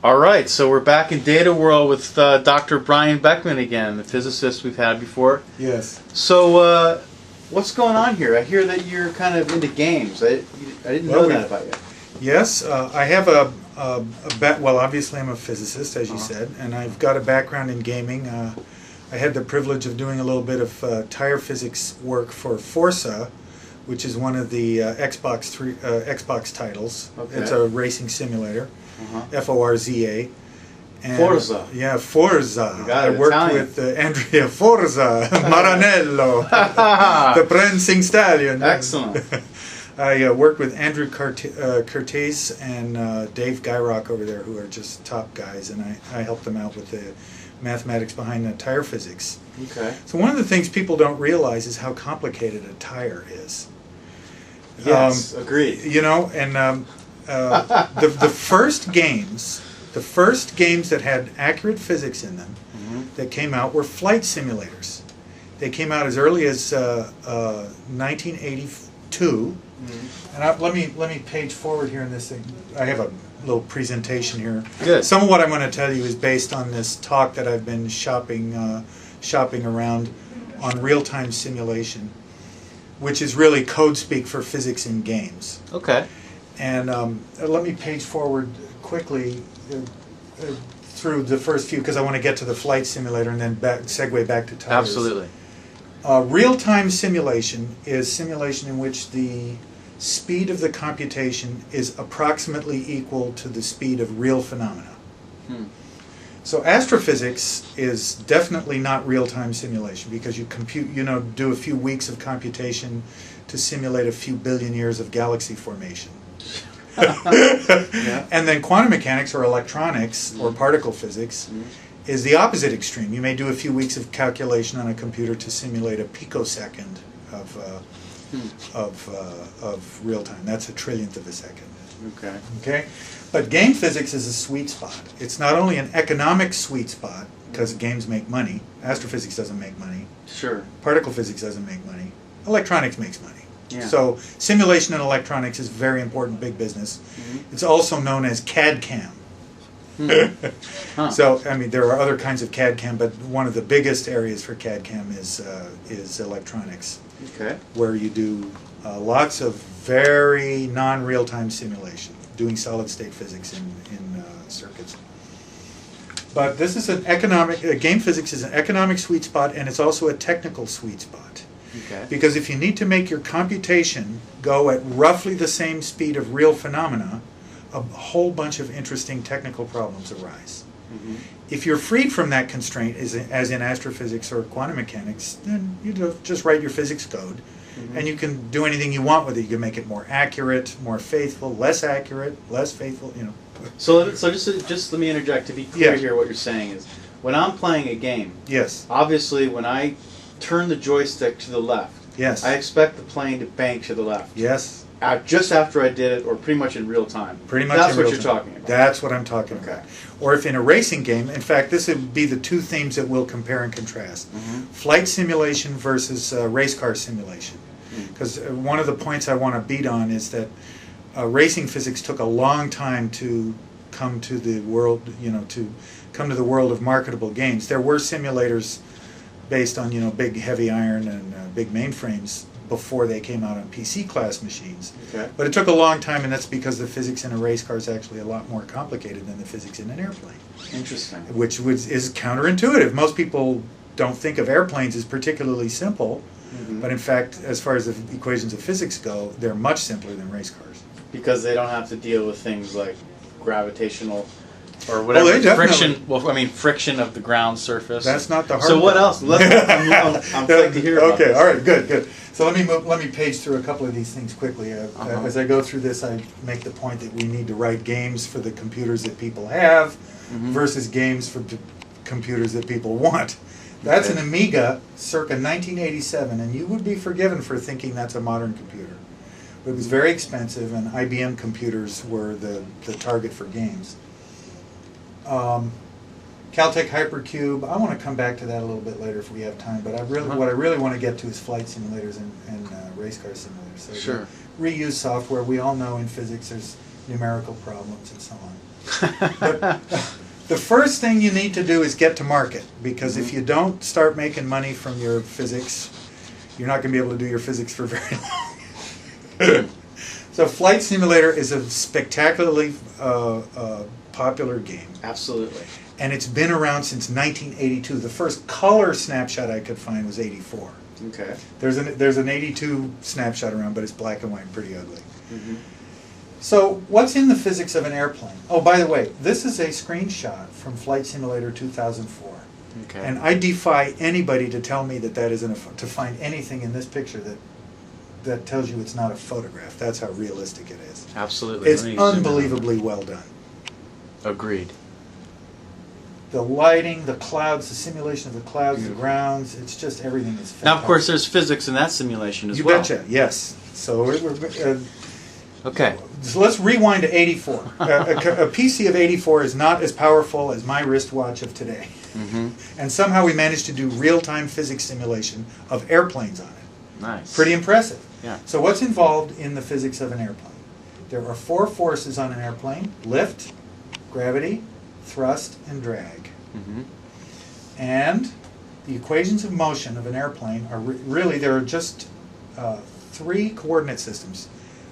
All right, so we're back in Data World with Dr. Brian Beckman again, the physicist we've had before. Yes. So, what's going on here? I hear that you're kind of into games. I didn't know that about you. Yes, I have well, obviously I'm a physicist, as you said, and I've got a background in gaming. I had the privilege of doing a little bit of tire physics work for Forza, which is one of the Xbox titles. Okay. It's a racing simulator. Forza. And, Forza. Yeah, Forza. I worked Italian. with Andrea Forza, Maranello, the prancing stallion. Excellent. I worked with Andrew Curtis and Dave Gyrock over there, who are just top guys, and I helped them out with the mathematics behind the tire physics. Okay. So one of the things people don't realize is how complicated a tire is. Yes, agreed. You know, and the first games that had accurate physics in them that came out were flight simulators. They came out as early as 1982. And let me page forward here in this thing. I have a little presentation here. Good. Some of what I'm going to tell you is based on this talk that I've been shopping around on real-time simulation, which is really code speak for physics in games. Okay. And let me page forward quickly through the first few, because I want to get to the flight simulator and then segue back to tires. Absolutely. Real-time simulation is simulation in which the speed of the computation is approximately equal to the speed of real phenomena. So astrophysics is definitely not real-time simulation, because you do a few weeks of computation to simulate a few billion years of galaxy formation. Yeah. And then quantum mechanics or electronics or particle physics is the opposite extreme. You may do a few weeks of calculation on a computer to simulate a picosecond of real time. That's a trillionth of a second. Okay. Okay? But game physics is a sweet spot. It's not only an economic sweet spot, because games make money. Astrophysics doesn't make money. Sure. Particle physics doesn't make money. Electronics makes money. Yeah. So simulation in electronics is very important, big business. It's also known as CAD-CAM. So, I mean, there are other kinds of CAD-CAM, but one of the biggest areas for CAD-CAM is electronics, Okay. where you do lots of very non-real-time simulation, doing solid-state physics in circuits. But this is game physics is an economic sweet spot, and it's also a technical sweet spot. Okay. Because if you need to make your computation go at roughly the same speed of real phenomena, a whole bunch of interesting technical problems arise. If you're freed from that constraint, as in astrophysics or quantum mechanics, then you just write your physics code, and you can do anything you want with it. You can make it more accurate, more faithful, less accurate, less faithful. You know. So just let me interject to be clear here. What you're saying is, when I'm playing a game, Yes. obviously when I turn the joystick to the left, Yes. I expect the plane to bank to the left. Yes. Just after I did it, or pretty much in real time. Pretty much. That's in what real you're time. talking about. That's what I'm talking Okay. about. Or if in a racing game, in fact, this would be the two themes that we'll compare and contrast. Flight simulation versus race car simulation. Because one of the points I want to beat on is that racing physics took a long time to come to the world, to come to the world of marketable games. There were simulators based on, big heavy iron and big mainframes before they came out on PC class machines. Okay. But it took a long time, and that's because the physics in a race car is actually a lot more complicated than the physics in an airplane. Interesting. Which is counterintuitive. Most people don't think of airplanes as particularly simple, but in fact, as far as the equations of physics go, they're much simpler than race cars. Because they don't have to deal with things like gravitational or whatever they definitely- friction. Well, I mean friction of the ground surface. That's not the hard So what part. else? I'm glad to hear about Okay, this. all right, good. So let me page through a couple of these things quickly. As I go through this, I make the point that we need to write games for the computers that people have versus games for computers that people want. That's an Amiga circa 1987, and you would be forgiven for thinking that's a modern computer. But it was very expensive, and IBM computers were the target for games. Caltech Hypercube, I want to come back to that a little bit later if we have time, but what I really want to get to is flight simulators and race car simulators. So Sure. reuse software, we all know in physics there's numerical problems and so on. But the first thing you need to do is get to market, because if you don't start making money from your physics, you're not going to be able to do your physics for very long. So Flight Simulator is a spectacularly popular game. Absolutely. And it's been around since 1982. The first color snapshot I could find was 84. Okay. There's an 82 snapshot around, but it's black and white and pretty ugly. Mm-hmm. So what's in the physics of an airplane? Oh, by the way, this is a screenshot from Flight Simulator 2004. Okay. And I defy anybody to tell me that that isn't to find anything in this picture that tells you it's not a photograph. That's how realistic it is. Absolutely. It's unbelievably well done. Agreed. The lighting, the clouds, the simulation of the clouds, Beautiful. the grounds, it's just everything is fantastic. Now, of course, there's physics in that simulation as you well. betcha, yes. So Okay. so let's rewind to 84. A PC of 84 is not as powerful as my wristwatch of today. Mm-hmm. And somehow we managed to do real-time physics simulation of airplanes on it. Nice. Pretty impressive. Yeah. So what's involved in the physics of an airplane? There are 4 forces on an airplane: lift, gravity, thrust, and drag. Mm-hmm. And the equations of motion of an airplane are really, there are just 3 coordinate systems.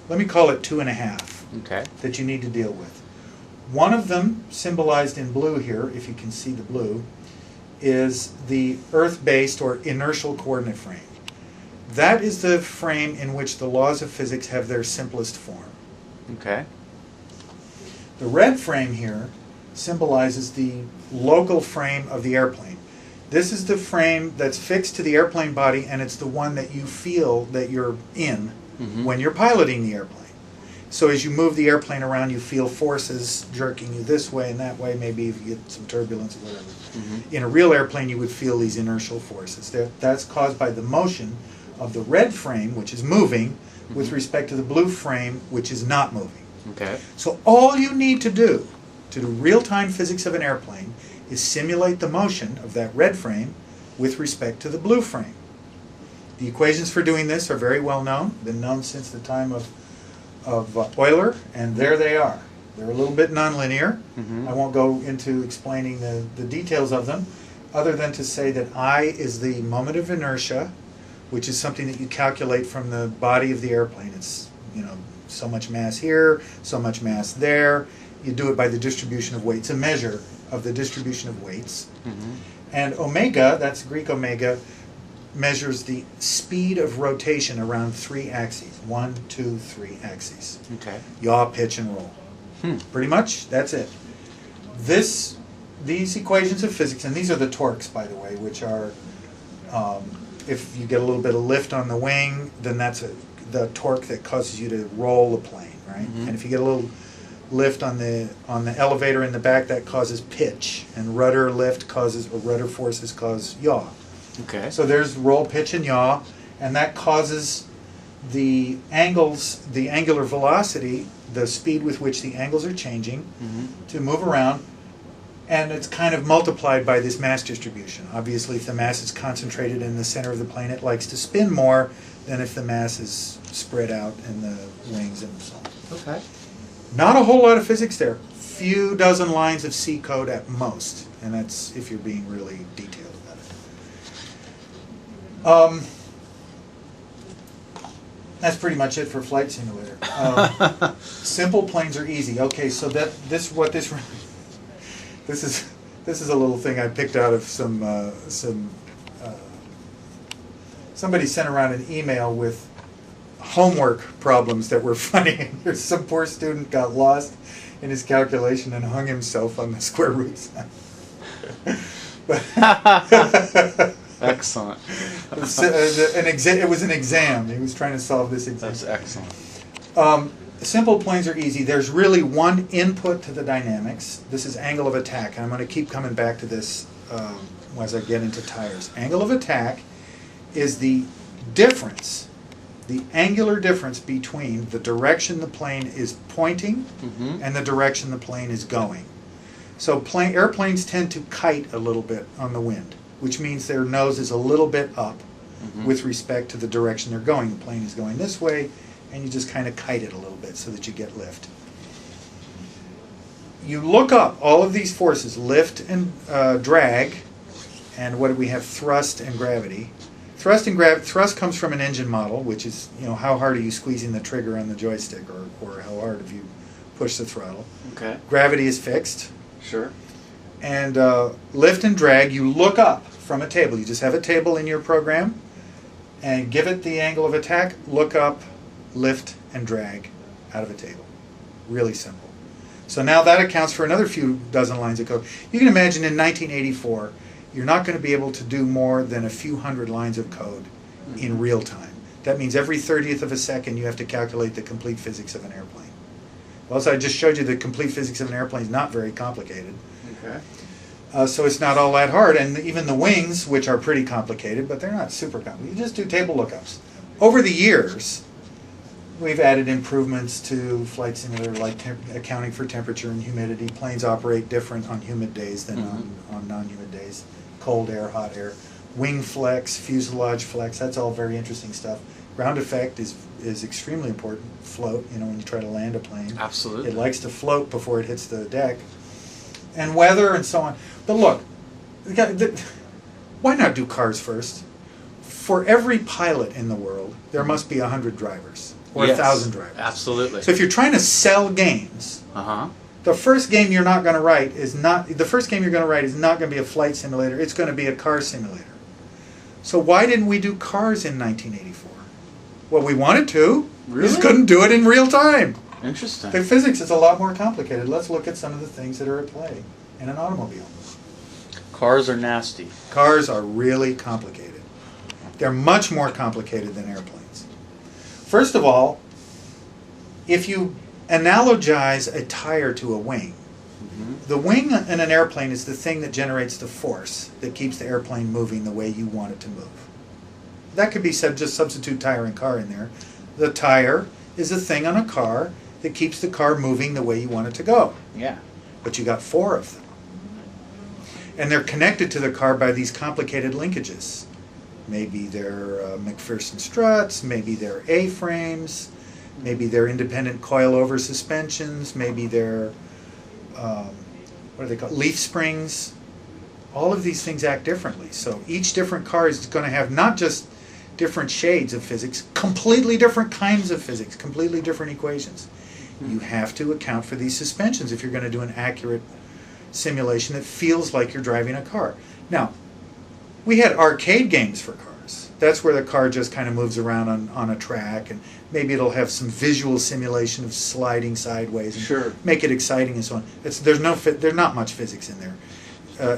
Let me call it 2.5 Okay. that you need to deal with. One of them, symbolized in blue here, if you can see the blue, is the Earth-based or inertial coordinate frame. That is the frame in which the laws of physics have their simplest form. Okay. The red frame here symbolizes the local frame of the airplane. This is the frame that's fixed to the airplane body, and it's the one that you feel that you're in when you're piloting the airplane. So as you move the airplane around, you feel forces jerking you this way and that way, maybe you get some turbulence or whatever. Mm-hmm. In a real airplane, you would feel these inertial forces. That's caused by the motion of the red frame, which is moving, with respect to the blue frame, which is not moving. Okay. So all you need to do real-time physics of an airplane is simulate the motion of that red frame with respect to the blue frame. The equations for doing this are very well known, been known since the time of Euler, and there they are. They're a little bit nonlinear. Mm-hmm. I won't go into explaining the details of them, other than to say that I is the moment of inertia, which is something that you calculate from the body of the airplane. It's, so much mass here, so much mass there. You do it by the distribution of weight. It's a measure of the distribution of weights. Mm-hmm. And omega, that's Greek omega, measures the speed of rotation around 3 axes. 1, 2, 3 axes. Okay. Yaw, pitch, and roll. Pretty much, that's it. These equations of physics, and these are the torques, by the way, which are, if you get a little bit of lift on the wing, then that's the torque that causes you to roll the plane, right? Mm-hmm. And if you get a little lift on the elevator in the back, that causes pitch, and rudder forces cause yaw. Okay. So there's roll, pitch, and yaw, and that causes the angular velocity, the speed with which the angles are changing, to move around, and it's kind of multiplied by this mass distribution. Obviously, if the mass is concentrated in the center of the plane, it likes to spin more than if the mass is spread out in the wings and so on. Okay. Not a whole lot of physics there. Few dozen lines of C code at most, and that's if you're being really detailed about it. That's pretty much it for Flight Simulator. Simple planes are easy. Okay, so this is a little thing I picked out of somebody sent around an email with homework problems that were funny. There's some poor student got lost in his calculation and hung himself on the square root sign. Excellent. It was an exam. He was trying to solve this exam. That's excellent. Simple planes are easy. There's really one input to the dynamics. This is angle of attack, and I'm going to keep coming back to this as I get into tires. Angle of attack is the difference, the angular difference between the direction the plane is pointing and the direction the plane is going. So airplanes tend to kite a little bit on the wind, which means their nose is a little bit up with respect to the direction they're going. The plane is going this way, and you just kind of kite it a little bit so that you get lift. you look up all of these forces, lift and drag, and what do we have? Thrust and gravity. Thrust comes from an engine model, which is, how hard are you squeezing the trigger on the joystick, or how hard have you pushed the throttle. Okay. Gravity is fixed. Sure. And lift and drag, you look up from a table. You just have a table in your program, and give it the angle of attack, look up, lift, and drag out of a table. Really simple. So now that accounts for another few dozen lines of code. You can imagine in 1984, you're not going to be able to do more than a few hundred lines of code in real time. That means every 30th of a second you have to calculate the complete physics of an airplane. Well, so I just showed you the complete physics of an airplane is not very complicated. Okay. So it's not all that hard. And even the wings, which are pretty complicated, but they're not super complicated. You just do table lookups. Over the years, we've added improvements to Flight Simulator, like accounting for temperature and humidity. Planes operate different on humid days than on non-humid days. Cold air, hot air. Wing flex, fuselage flex, that's all very interesting stuff. Ground effect is extremely important. Float, when you try to land a plane. Absolutely. It likes to float before it hits the deck. And weather and so on. But look, why not do cars first? For every pilot in the world, there must be 100 drivers. Or Yes, 1,000 drivers. Absolutely. So if you're trying to sell games, the first game you're not going to write is not going to be a flight simulator. It's going to be a car simulator. So why didn't we do cars in 1984? Well, we wanted to. Really? We just couldn't do it in real time. Interesting. The physics is a lot more complicated. Let's look at some of the things that are at play in an automobile. Cars are nasty. Cars are really complicated. They're much more complicated than airplanes. First of all, if you analogize a tire to a wing, the wing in an airplane is the thing that generates the force that keeps the airplane moving the way you want it to move. That could be said, just substitute tire and car in there. The tire is a thing on a car that keeps the car moving the way you want it to go. Yeah. But you got 4 of them. And they're connected to the car by these complicated linkages. Maybe they're McPherson struts, maybe they're A-frames, maybe they're independent coilover suspensions, maybe they're, what are they called, leaf springs. All of these things act differently. So each different car is going to have not just different shades of physics, completely different kinds of physics, completely different equations. You have to account for these suspensions if you're going to do an accurate simulation that feels like you're driving a car. Now, we had arcade games for cars. That's where the car just kind of moves around on a track, and maybe it'll have some visual simulation of sliding sideways and make it exciting and so on. There's not much physics in there.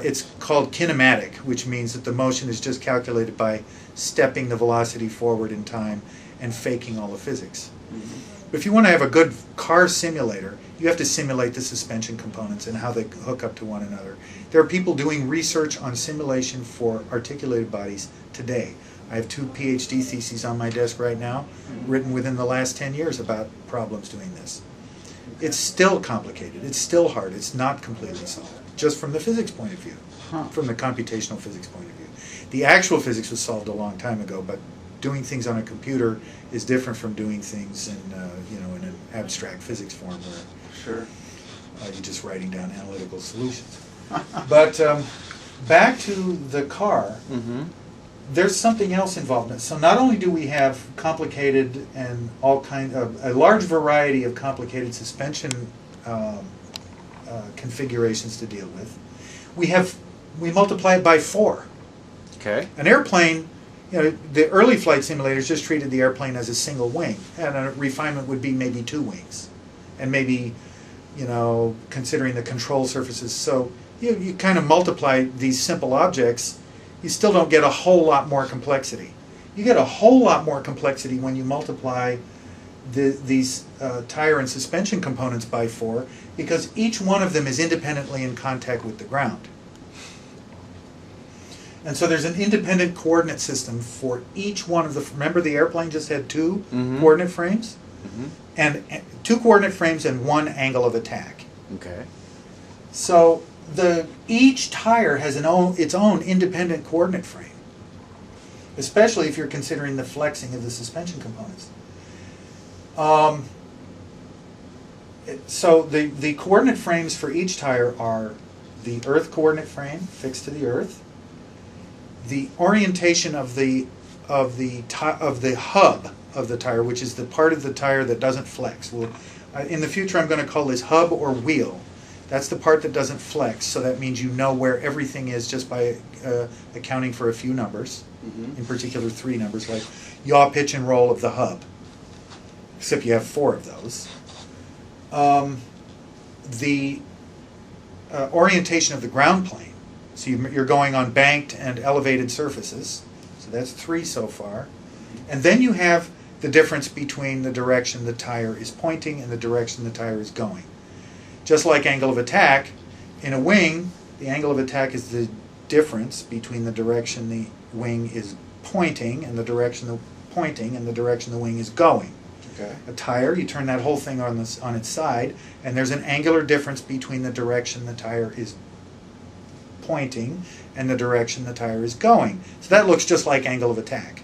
It's called kinematic, which means that the motion is just calculated by stepping the velocity forward in time and faking all the physics. But if you want to have a good car simulator, you have to simulate the suspension components and how they hook up to one another. There are people doing research on simulation for articulated bodies today. I have 2 PhD theses on my desk right now, written within the last 10 years about problems doing this. It's still complicated. It's still hard. It's not completely solved, just from the physics point of view, from the computational physics point of view. The actual physics was solved a long time ago, but doing things on a computer is different from doing things in in an abstract physics form where you're just writing down analytical solutions. But back to the car, there's something else involved in it. So not only do we have complicated and a large variety of complicated suspension configurations to deal with, we multiply it by 4. Okay. An airplane, the early flight simulators just treated the airplane as a single wing, and a refinement would be maybe 2 wings, and maybe, considering the control surfaces. So you kind of multiply these simple objects, you still don't get a whole lot more complexity. You get a whole lot more complexity when you multiply these tire and suspension components by 4, because each one of them is independently in contact with the ground. And so there's an independent coordinate system for each one of the... Remember the airplane just had 2 coordinate frames? And 2 coordinate frames and 1 angle of attack. Okay. So each tire has its own independent coordinate frame, especially if you're considering the flexing of the suspension components. So the coordinate frames for each tire are the earth coordinate frame fixed to the earth, the orientation of the hub of the tire, which is the part of the tire that doesn't flex. Well, in the future, I'm going to call this hub or wheel. That's the part that doesn't flex, so that means you know where everything is just by accounting for a few numbers, in particular 3 numbers, like yaw, pitch, and roll of the hub, except you have 4 of those. The orientation of the ground plane, so you're going on banked and elevated surfaces, so that's 3 so far. And then you have the difference between the direction the tire is pointing and the direction the tire is going. Just like angle of attack, in a wing, the angle of attack is the difference between the direction the wing is pointing and the direction the wing is going. Okay. A tire, you turn that whole thing on its side, and there's an angular difference between the direction the tire is pointing and the direction the tire is going. So that looks just like angle of attack.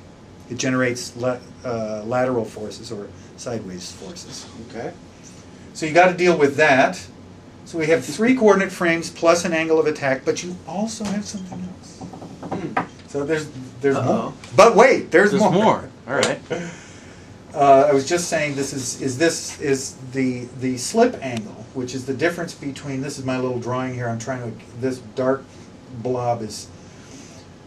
It generates lateral forces or sideways forces. Okay. So you got to deal with that. So we have 3 coordinate frames plus an angle of attack, but you also have something else. So there's more. But wait, there's more. All right. I was just saying this is the slip angle, which is the difference between, this is my little drawing here, this dark blob is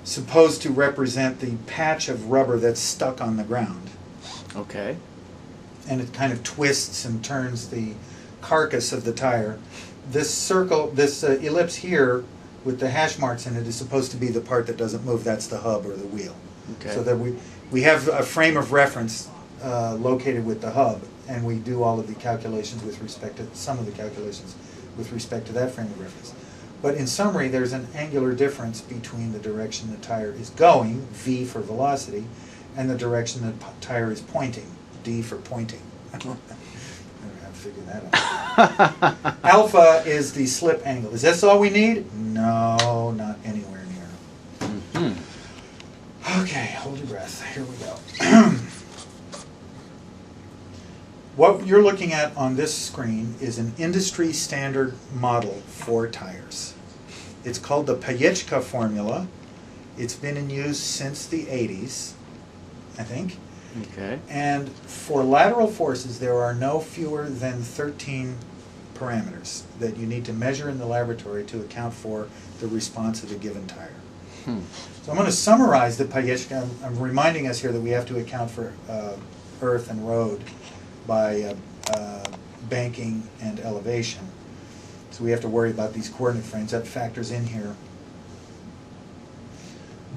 supposed to represent the patch of rubber that's stuck on the ground. Okay. And it kind of twists and turns the carcass of the tire. This circle, this ellipse here with the hash marks in it is supposed to be the part that doesn't move. That's the hub or the wheel. Okay. So that we have a frame of reference located with the hub, and we do all of the calculations with respect to, some of the calculations with respect to that frame of reference. But in summary, there's an angular difference between the direction the tire is going, V for velocity, and the direction the tire is pointing, D for pointing. I don't have to figure that out. Alpha is the slip angle. Is this all we need? No, not anywhere near. Okay, hold your breath. Here we go. What you're looking at on this screen is an industry standard model for tires. It's called the Payetchka formula. It's been in use since the 80s, I think. Okay. And for lateral forces, there are no fewer than 13 parameters that you need to measure in the laboratory to account for the response of a given tire. So I'm going to summarize the Payetchka. I'm reminding us here that we have to account for earth and road by banking and elevation. So we have to worry about these coordinate frames. That factors in here.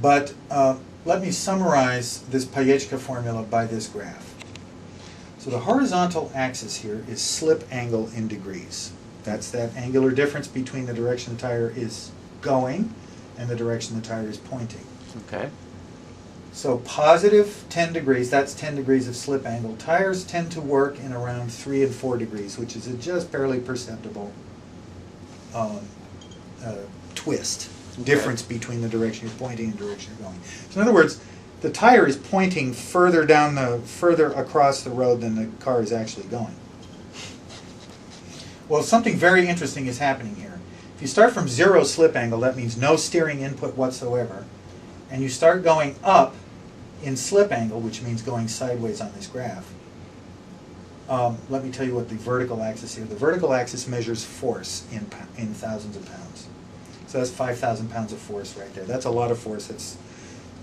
But let me summarize this Payetchka formula by this graph. So the horizontal axis here is slip angle in degrees. That's that angular difference between the direction the tire is going and the direction the tire is pointing. Okay. So positive 10 degrees, that's 10 degrees of slip angle. Tires tend to work in around 3 and 4 degrees, which is a just barely perceptible twist, difference between the direction you're pointing and the direction you're going. So in other words, the tire is pointing further across the road than the car is actually going. Well, something very interesting is happening here. If you start from 0 slip angle, that means no steering input whatsoever, and you start going up in slip angle, which means going sideways on this graph. Let me tell you what the vertical axis here. The vertical axis measures force in thousands of pounds. So that's 5,000 pounds of force right there. That's a lot of force that's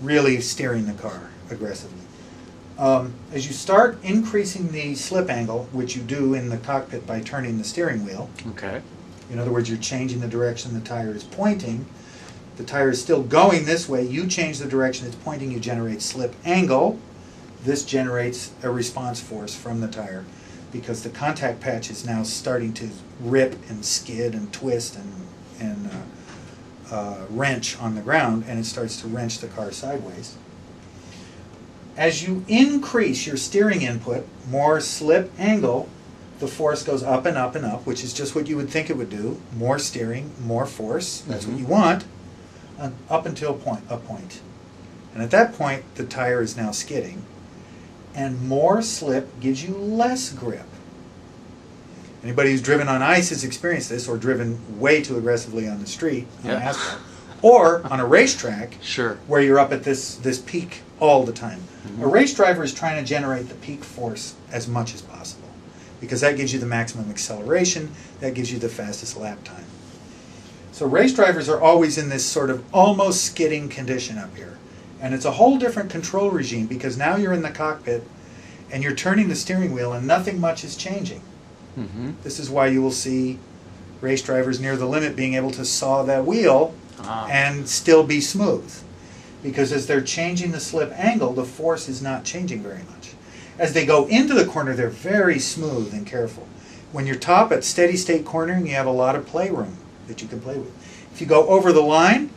really steering the car aggressively. As you start increasing the slip angle, which you do in the cockpit by turning the steering wheel, Okay. in other words, you're changing the direction the tire is pointing. The tire is still going this way. You change the direction it's pointing, you generate slip angle. This generates a response force from the tire because the contact patch is now starting to rip and skid and twist and wrench on the ground, and it starts to wrench the car sideways. As you increase your steering input, more slip angle, the force goes up and up and up, which is just what you would think it would do. More steering, more force. That's what you want, up until a point. And at that point, the tire is now skidding. And more slip gives you less grip. Anybody who's driven on ice has experienced this, or driven way too aggressively on the street, on Yeah. asphalt, or on a racetrack Sure. where you're up at this peak all the time. A race driver is trying to generate the peak force as much as possible, because that gives you the maximum acceleration, that gives you the fastest lap time. So race drivers are always in this sort of almost skidding condition up here. And it's a whole different control regime, because now you're in the cockpit and you're turning the steering wheel and nothing much is changing. Mm-hmm. This is why you will see race drivers near the limit being able to saw that wheel and still be smooth. Because as they're changing the slip angle, the force is not changing very much. As they go into the corner, they're very smooth and careful. When you're top at steady state cornering, you have a lot of playroom that you can play with. If you go over the line,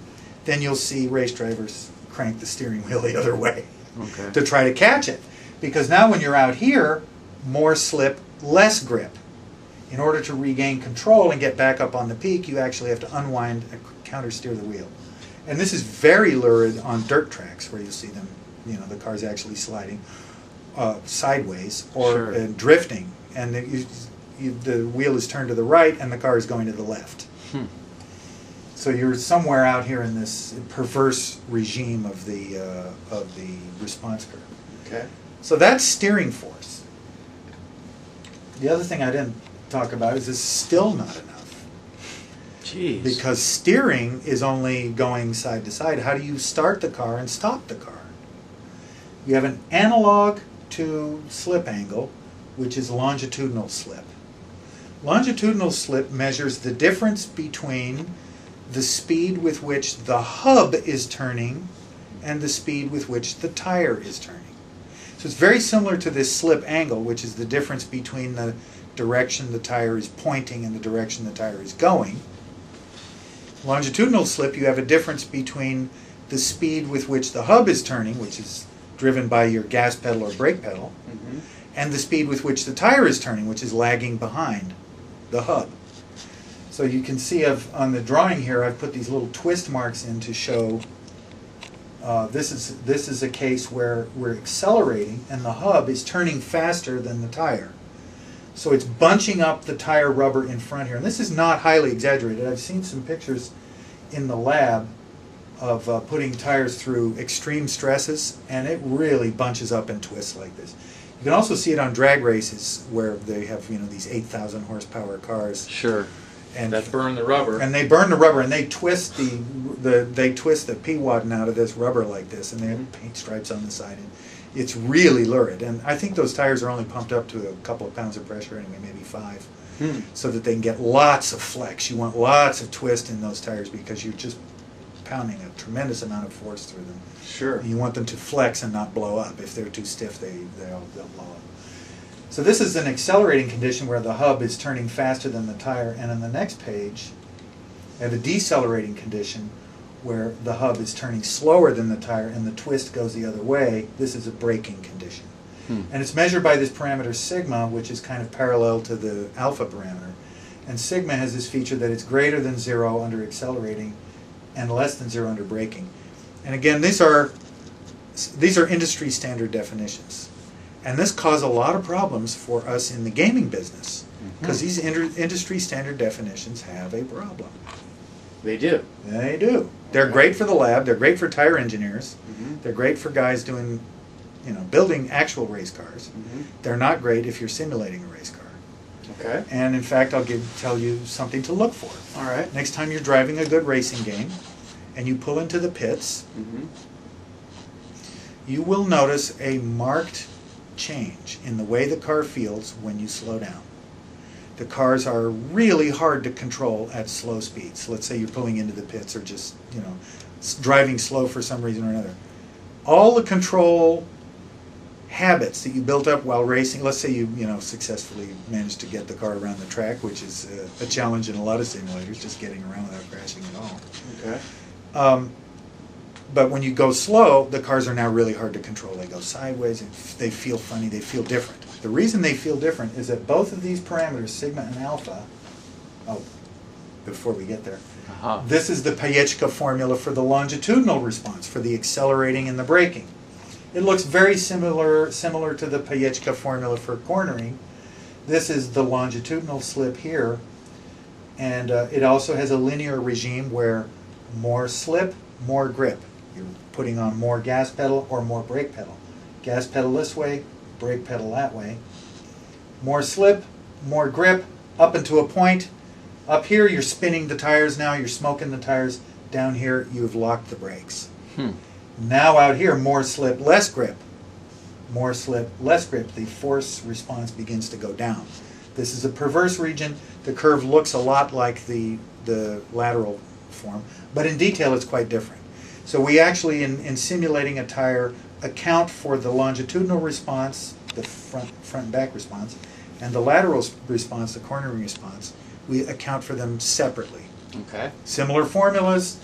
then you'll see race drivers crank the steering wheel the other way to try to catch it. Because now when you're out here, more slip, less grip. In order to regain control and get back up on the peak, you actually have to unwind and counter steer the wheel. And this is very lurid on dirt tracks, where you see them, the car's actually sliding sideways or drifting, and the wheel is turned to the right and the car is going to the left. So you're somewhere out here in this perverse regime of the response curve. Okay. So that's steering force. The other thing I didn't talk about is it's still not enough. Jeez. Because steering is only going side to side. How do you start the car and stop the car? You have an analog to slip angle, which is longitudinal slip. Longitudinal slip measures the difference between the speed with which the hub is turning and the speed with which the tire is turning. So it's very similar to this slip angle, which is the difference between the direction the tire is pointing and the direction the tire is going. Longitudinal slip, you have a difference between the speed with which the hub is turning, which is driven by your gas pedal or brake pedal, and the speed with which the tire is turning, which is lagging behind the hub. So you can see on the drawing here, I've put these little twist marks in to show this is a case where we're accelerating and the hub is turning faster than the tire. So it's bunching up the tire rubber in front here. And this is not highly exaggerated. I've seen some pictures in the lab of putting tires through extreme stresses, and it really bunches up and twists like this. You can also see it on drag races where they have these 8,000 horsepower cars. Sure. And that burn the rubber. And they burn the rubber, and they twist the P-wadding out of this rubber like this, and they have paint stripes on the side. And it's really lurid. And I think those tires are only pumped up to a couple of pounds of pressure anyway, maybe 5, so that they can get lots of flex. You want lots of twist in those tires because you're just pounding a tremendous amount of force through them. Sure. You want them to flex and not blow up. If they're too stiff, they'll blow up. So this is an accelerating condition where the hub is turning faster than the tire, and on the next page, I have a decelerating condition where the hub is turning slower than the tire and the twist goes the other way. This is a braking condition. And it's measured by this parameter sigma, which is kind of parallel to the alpha parameter. And sigma has this feature that it's greater than 0 under accelerating and less than 0 under braking. And again, these are industry standard definitions. And this caused a lot of problems for us in the gaming business, because these industry standard definitions have a problem. They do. They do. They're great for the lab. They're great for tire engineers. They're great for guys doing, building actual race cars. They're not great if you're simulating a race car. Okay. And in fact, I'll tell you something to look for. All right. Next time you're driving a good racing game, and you pull into the pits, you will notice a marked change in the way the car feels when you slow down. The cars are really hard to control at slow speeds. Let's say you're pulling into the pits or just, driving slow for some reason or another. All the control habits that you built up while racing, let's say you successfully managed to get the car around the track, which is a challenge in a lot of simulators, just getting around without crashing at all. Okay. But when you go slow, the cars are now really hard to control. They go sideways, and they feel funny, they feel different. The reason they feel different is that both of these parameters, sigma and alpha, before we get there, this is the Payetchka formula for the longitudinal response, for the accelerating and the braking. It looks very similar to the Payetchka formula for cornering, This is the longitudinal slip here, and it also has a linear regime where more slip, more grip. You're putting on more gas pedal or more brake pedal. Gas pedal this way, brake pedal that way. More slip, more grip, up into a point. Up here, you're spinning the tires now, you're smoking the tires. Down here, you've locked the brakes. Now out here, more slip, less grip. More slip, less grip. The force response begins to go down. This is a perverse region. The curve looks a lot like the lateral form, but in detail it's quite different. So we actually, in simulating a tire, account for the longitudinal response, the front and back response, and the lateral response, the cornering response. We account for them separately. Okay. Similar formulas,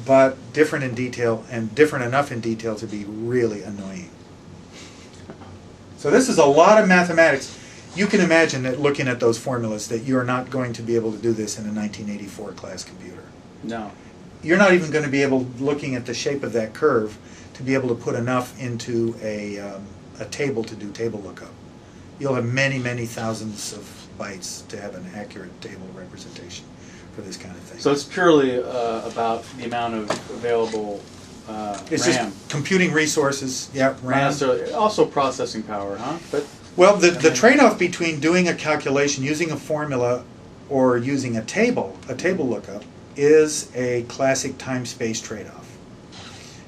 but different in detail, and different enough in detail to be really annoying. So this is a lot of mathematics. You can imagine that looking at those formulas that you're not going to be able to do this in a 1984 class computer. No. You're not even going to be able, looking at the shape of that curve, to be able to put enough into a table to do table lookup. You'll have many, many thousands of bytes to have an accurate table representation for this kind of thing. So it's purely about the amount of available It's RAM. just computing resources, yeah, Not RAM. necessarily, also processing power, huh? But Well, the trade-off between doing a calculation using a formula or using a table lookup, is a classic time-space trade-off.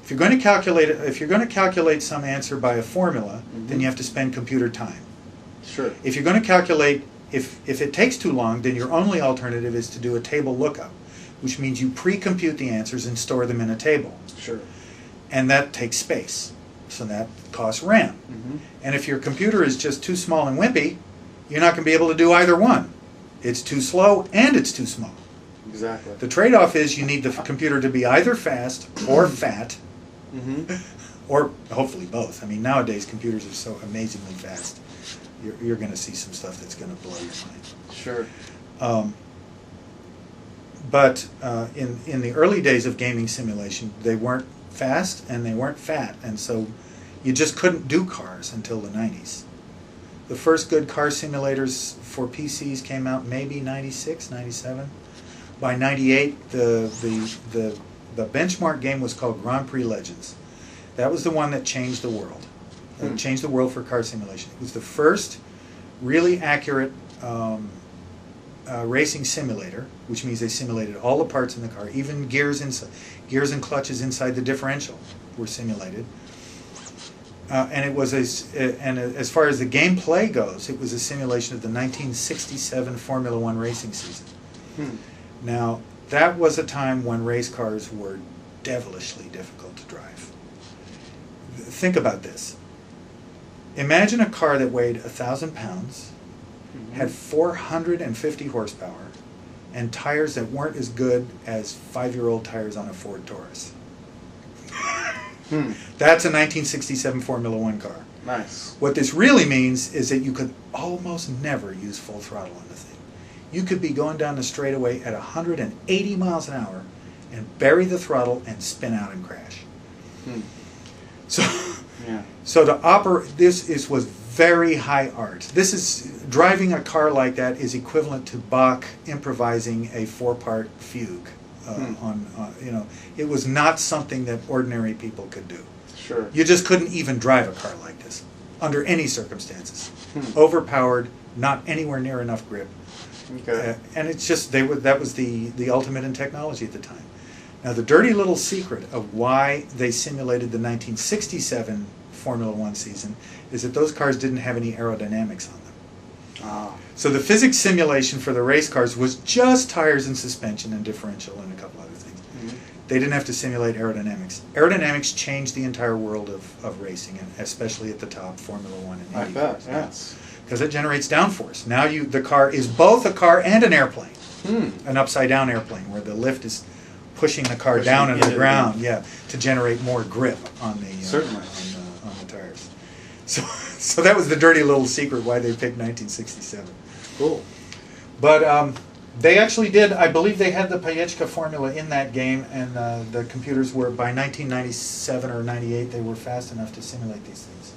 If you're going to calculate some answer by a formula, then you have to spend computer time. sure. If you're going to calculate, if it takes too long, then your only alternative is to do a table lookup, which means you pre-compute the answers and store them in a table. Sure. And that takes space, so that costs RAM. And if your computer is just too small and wimpy, you're not going to be able to do either one. It's too slow and it's too small. Exactly. The trade-off is you need the computer to be either fast or fat, or hopefully both. I mean, nowadays computers are so amazingly fast. You're going to see some stuff that's going to blow your mind. Sure. But in the early days of gaming simulation, they weren't fast and they weren't fat, and so you just couldn't do cars until the 90s. The first good car simulators for PCs came out maybe 96, 97. By 98, the benchmark game was called Grand Prix Legends. That was the one that changed the world. Changed the world for car simulation. It was the first really accurate racing simulator, which means they simulated all the parts in the car, even gears and clutches inside the differential were simulated. And it was as far as the gameplay goes, it was a simulation of the 1967 Formula One racing season. Now, that was a time when race cars were devilishly difficult to drive. Think about this. Imagine a car that weighed 1,000 pounds, had 450 horsepower, and tires that weren't as good as 5-year-old tires on a Ford Taurus. That's a 1967 Formula One car. Nice. What this really means is that you could almost never use full throttle on the thing. You could be going down the straightaway at 180 miles an hour and bury the throttle and spin out and crash. So, Yeah. so to operate this was very high art. This is driving a car like that is equivalent to Bach improvising a 4-part fugue. It was not something that ordinary people could do. Sure. You just couldn't even drive a car like this under any circumstances. Overpowered, not anywhere near enough grip. Okay. And it's just that was the ultimate in technology at the time. Now the dirty little secret of why they simulated the 1967 Formula One season is that those cars didn't have any aerodynamics on them. So the physics simulation for the race cars was just tires and suspension and differential and a couple other things. They didn't have to simulate aerodynamics. Aerodynamics changed the entire world of racing, and especially at the top, Formula One and Indy. I bet, yes. Because it generates downforce. Now the car is both a car and an airplane. An upside-down airplane where the lift is pushing the car down into the ground, to generate more grip on the on the tires. So that was the dirty little secret why they picked 1967. Cool. But they actually did. I believe they had the Payechka formula in that game, and the computers were by 1997 or 98. They were fast enough to simulate these things.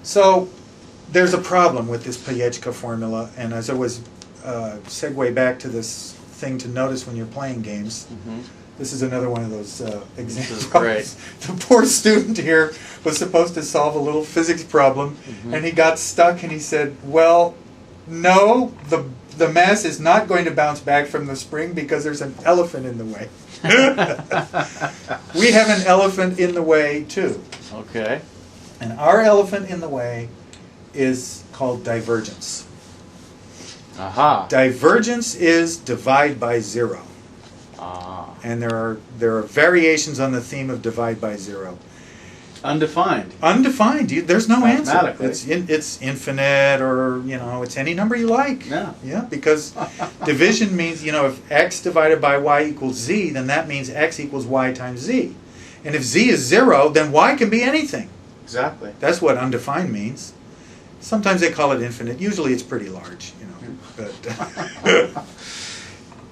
So there's a problem with this Payechka formula, and as I was segue back to this thing to notice when you're playing games, this is another one of those examples. Great. The poor student here was supposed to solve a little physics problem, and he got stuck, and he said, well, no, the mass is not going to bounce back from the spring because there's an elephant in the way. We have an elephant in the way, too. Okay. And our elephant in the way is called divergence. Aha. Divergence is divide by zero. Ah. And there are variations on the theme of divide by zero. Undefined. Undefined. There's no answer. Mathematically. It's infinite, or it's any number you like. Yeah. Yeah. Because division means if x divided by y equals z, then that means x equals y times z. And if z is 0, then y can be anything. Exactly. That's what undefined means. Sometimes they call it infinite. Usually it's pretty large,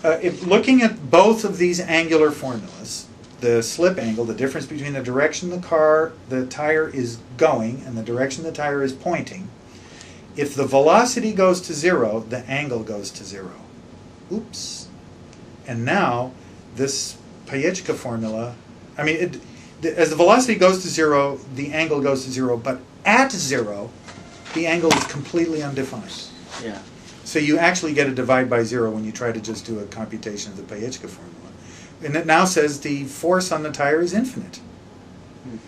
But looking at both of these angular formulas, the slip angle, the difference between the direction the tire is going and the direction the tire is pointing, if the velocity goes to 0, the angle goes to 0. Oops. And now this Payechka formula, as the velocity goes to 0, the angle goes to 0, but at 0, the angle is completely undefined. Yeah. So you actually get a divide by 0 when you try to just do a computation of the Payechka formula. And it now says the force on the tire is infinite.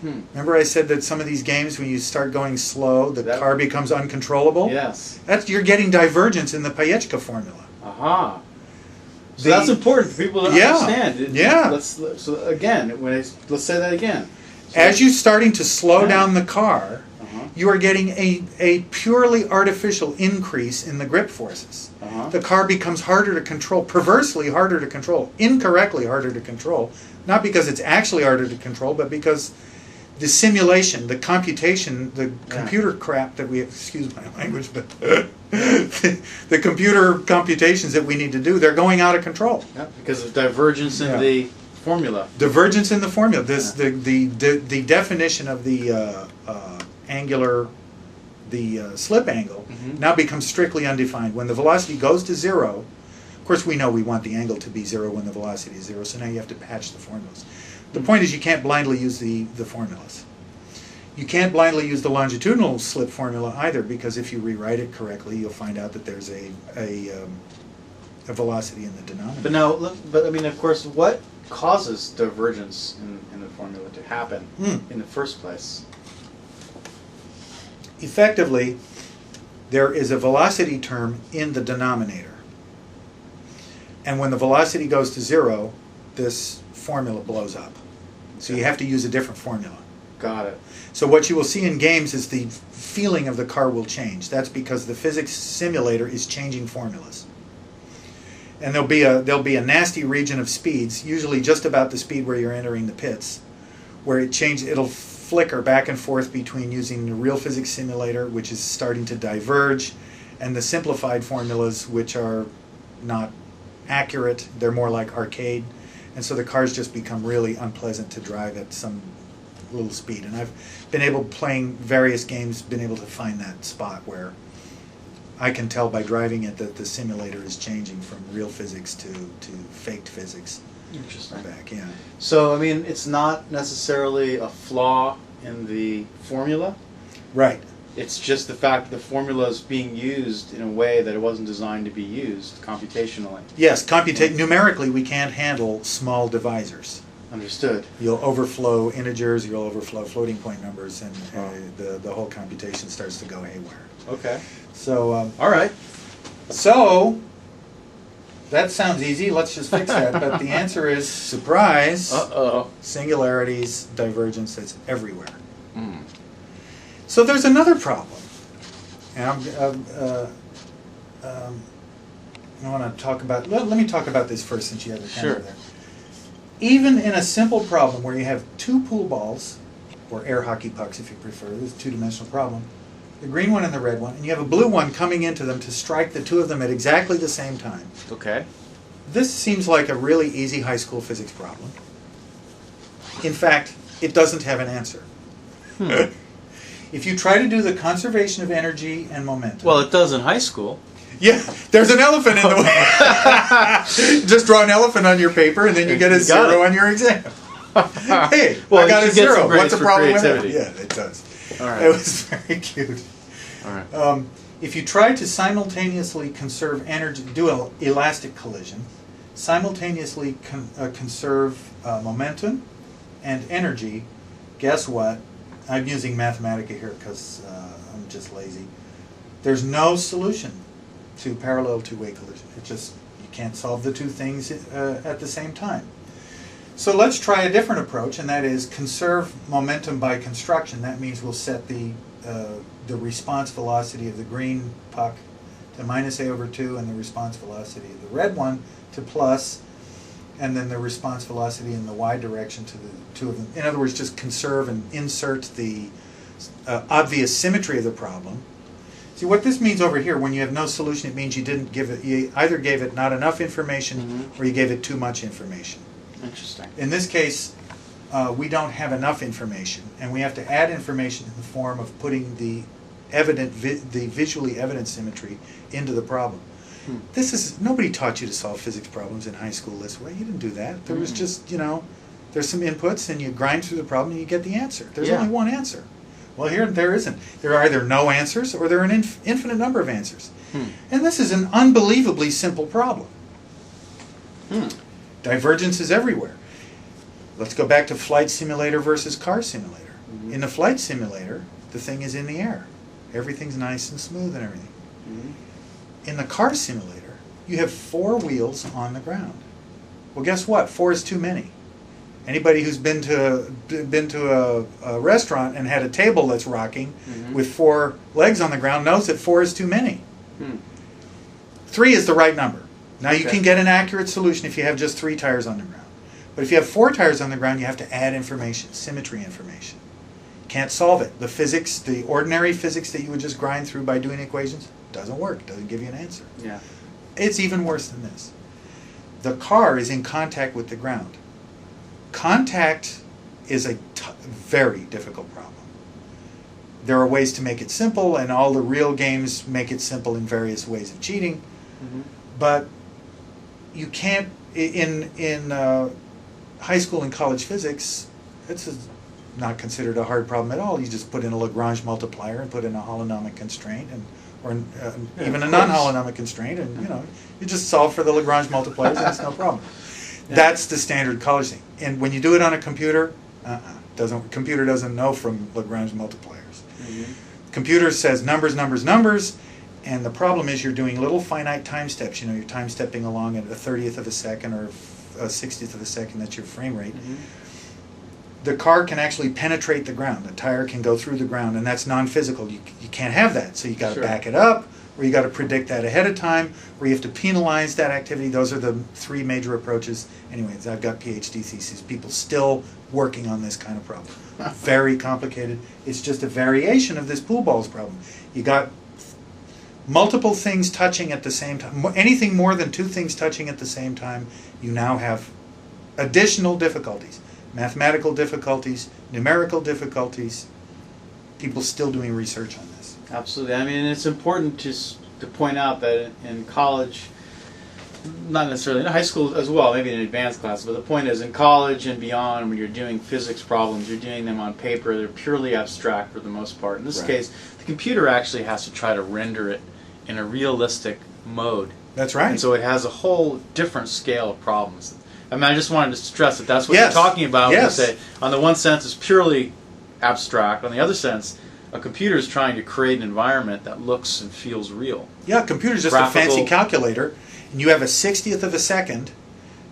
Remember I said that some of these games, when you start going slow, the car becomes uncontrollable? Yes. You're getting divergence in the Payechka formula. Aha. So that's important for people to understand. So again, let's say that again. So as you're starting to slow down the car, you are getting a purely artificial increase in the grip forces. The car becomes harder to control, perversely harder to control, incorrectly harder to control, not because it's actually harder to control, but because the simulation, the computation, the computer crap that we, excuse my language, but the computer computations that we need to do, they're going out of control. Yeah, because of divergence in the formula. Divergence in the formula. The definition of the slip angle now becomes strictly undefined. When the velocity goes to 0, of course we know we want the angle to be 0 when the velocity is 0, so now you have to patch the formulas. The point is you can't blindly use the formulas. You can't blindly use the longitudinal slip formula either, because if you rewrite it correctly, you'll find out that there's a velocity in the denominator. But now, of course, what causes divergence in the formula to happen in the first place? Effectively, there is a velocity term in the denominator. And when the velocity goes to 0, this formula blows up. So you have to use a different formula. Got it. So what you will see in games is the feeling of the car will change. That's because the physics simulator is changing formulas. And there'll be a nasty region of speeds, usually just about the speed where you're entering the pits, where it'll flicker back and forth between using the real physics simulator, which is starting to diverge, and the simplified formulas, which are not accurate. They're more like arcade. And so the cars just become really unpleasant to drive at some little speed. And I've been able, playing various games, been able to find that spot where I can tell by driving it that the simulator is changing from real physics to faked physics. Interesting. Back, yeah. So, it's not necessarily a flaw in the formula. Right. It's just the fact that the formula is being used in a way that it wasn't designed to be used computationally. Yes, numerically we can't handle small divisors. Understood. You'll overflow integers, you'll overflow floating point numbers, and the whole computation starts to go haywire. Okay. So, all right. So, that sounds easy, let's just fix that. But the answer is, surprise, singularities, divergence, that's everywhere. So there's another problem. And I want to talk about, let me talk about this first since you have the camera there. Even in a simple problem where you have two pool balls, or air hockey pucks if you prefer, this is a two-dimensional problem, the green one and the red one, and you have a blue one coming into them to strike the two of them at exactly the same time. Okay. This seems like a really easy high school physics problem. In fact, it doesn't have an answer. If you try to do the conservation of energy and momentum. Well, it does in high school. Yeah, there's an elephant in the way. Just draw an elephant on your paper, and then you get a 0 on your exam. Hey, well, I got a 0. What's the problem with creativity. it? Yeah, it does. All right. It was very cute. All right. If you try to simultaneously conserve energy, do an elastic collision, simultaneously conserve momentum and energy, guess what? I'm using Mathematica here because I'm just lazy. There's no solution to parallel two-way collision. It just, you can't solve the two things at the same time. So let's try a different approach, and that is conserve momentum by construction. That means we'll set the response velocity of the green puck to -a/2, and the response velocity of the red one to plus, and then the response velocity in the y direction to the two of them. In other words, just conserve and insert the obvious symmetry of the problem. See, what this means over here, when you have no solution, it means you didn't give it, you either gave it not enough information or you gave it too much information. Interesting. In this case, we don't have enough information, and we have to add information in the form of putting the visually evident symmetry into the problem. This is, nobody taught you to solve physics problems in high school this way. You didn't do that. There was just, you know, there's some inputs, and you grind through the problem, and you get the answer. There's only one answer. Well, here there isn't. There are either no answers, or there are an infinite number of answers. And this is an unbelievably simple problem. Divergence is everywhere. Let's go back to flight simulator versus car simulator. In the flight simulator, the thing is in the air. Everything's nice and smooth and everything. In the car simulator, you have 4 wheels on the ground. Well, guess what? 4 is too many. Anybody who's been to a restaurant and had a table that's rocking with 4 legs on the ground knows that 4 is too many. 3 is the right number. Now you can get an accurate solution if you have just 3 tires on the ground. But if you have 4 tires on the ground, you have to add information, symmetry information. Can't solve it. The physics, the ordinary physics that you would just grind through by doing equations, doesn't work. Doesn't give you an answer. Yeah. It's even worse than this. The car is in contact with the ground. Contact is a very difficult problem. There are ways to make it simple, and all the real games make it simple in various ways of cheating. But you can't, in high school and college physics, it's not considered a hard problem at all. You just put in a Lagrange multiplier and put in a holonomic constraint, and or even a non-holonomic constraint, and you just solve for the Lagrange multipliers, and it's no problem. That's the standard college thing. And when you do it on a computer, computer doesn't know from Lagrange multipliers. Computer says numbers, numbers, numbers, and the problem is you're doing little finite time steps. You're time stepping along at a 30th of a second or a 60th of a second. That's your frame rate. The car can actually penetrate the ground. A tire can go through the ground, and that's non-physical. You can't have that, so you got to back it up, or you got to predict that ahead of time, or you have to penalize that activity. Those are the 3 major approaches. Anyways, I've got PhD theses. People still working on this kind of problem. Very complicated. It's just a variation of this pool balls problem. You got multiple things touching at the same time. Anything more than 2 things touching at the same time, you now have additional difficulties. Mathematical difficulties, numerical difficulties. People still doing research on this. Absolutely. I mean, it's important to point out that in college, not necessarily in high school as well, maybe in advanced classes, but the point is in college and beyond, when you're doing physics problems, you're doing them on paper. They're purely abstract for the most part. In this case, the computer actually has to try to render it in a realistic mode. That's right. And so it has a whole different scale of problems. I mean, I just wanted to stress that that's what you're talking about when you say, on the one sense, it's purely abstract. On the other sense, a computer is trying to create an environment that looks and feels real. Yeah, a computer is just a fancy calculator, and you have a 60th of a second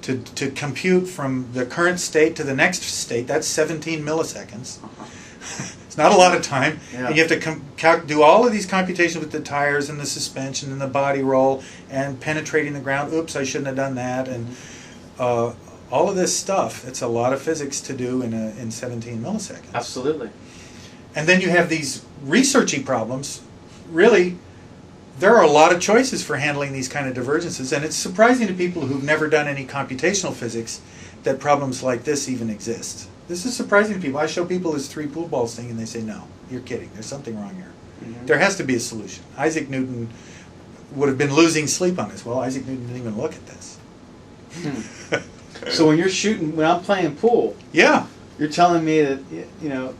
to compute from the current state to the next state. That's 17 milliseconds. It's not a lot of time. And you have to do all of these computations with the tires and the suspension and the body roll and penetrating the ground. Oops, I shouldn't have done that. And all of this stuff, it's a lot of physics to do in 17 milliseconds. Absolutely. And then you have these researchy problems. Really, there are a lot of choices for handling these kind of divergences, and it's surprising to people who've never done any computational physics that problems like this even exist. This is surprising to people. I show people this 3 pool balls thing, and they say, no, you're kidding. There's something wrong here. Mm-hmm. There has to be a solution. Isaac Newton would have been losing sleep on this. Well, Isaac Newton didn't even look at this. So when you're shooting, when I'm playing pool, yeah, you're telling me that, you know,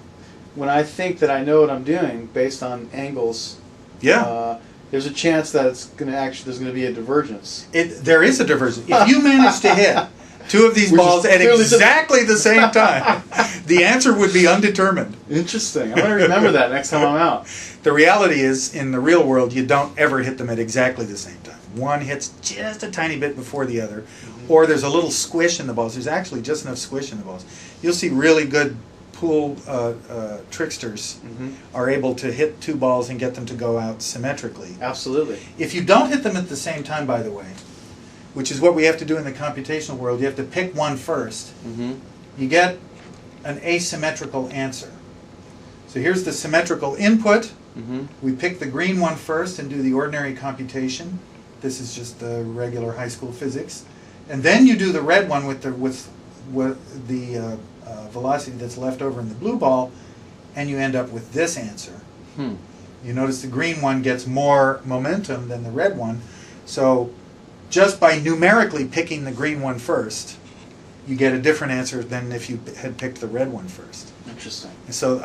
when I think that I know what I'm doing based on angles, yeah, there's a chance that it's going to there's going to be a divergence. There is a divergence. If you manage to hit 2 of these balls at exactly the same time, the answer would be undetermined. Interesting. I'm going to remember that next time I'm out. The reality is, in the real world, you don't ever hit them at exactly the same time. One hits just a tiny bit before the other, or there's a little squish in the balls. There's actually just enough squish in the balls. You'll see really good pool tricksters are able to hit 2 balls and get them to go out symmetrically. Absolutely. If you don't hit them at the same time, by the way, which is what we have to do in the computational world, you have to pick one first. You get an asymmetrical answer. So here's the symmetrical input. We pick the green one first and do the ordinary computation. This is just the regular high school physics. And then you do the red one with the velocity that's left over in the blue ball, and you end up with this answer. You notice the green one gets more momentum than the red one. So just by numerically picking the green one first, you get a different answer than if you had picked the red one first. Interesting. And so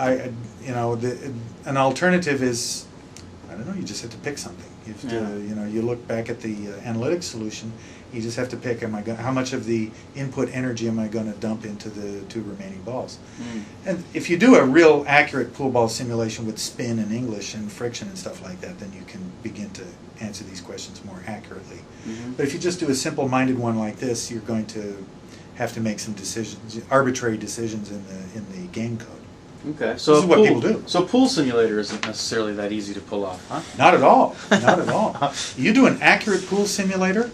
an alternative is, I don't know, you just have to pick something. You have to, you look back at the analytic solution. You just have to pick, how much of the input energy am I going to dump into the 2 remaining balls? And if you do a real accurate pool ball simulation with spin and English and friction and stuff like that, then you can begin to answer these questions more accurately. But if you just do a simple-minded one like this, you're going to have to make some decisions, arbitrary decisions in the game code. Okay, so this is what people do. So pool simulator isn't necessarily that easy to pull off, huh? Not at all. Not at all. You do an accurate pool simulator,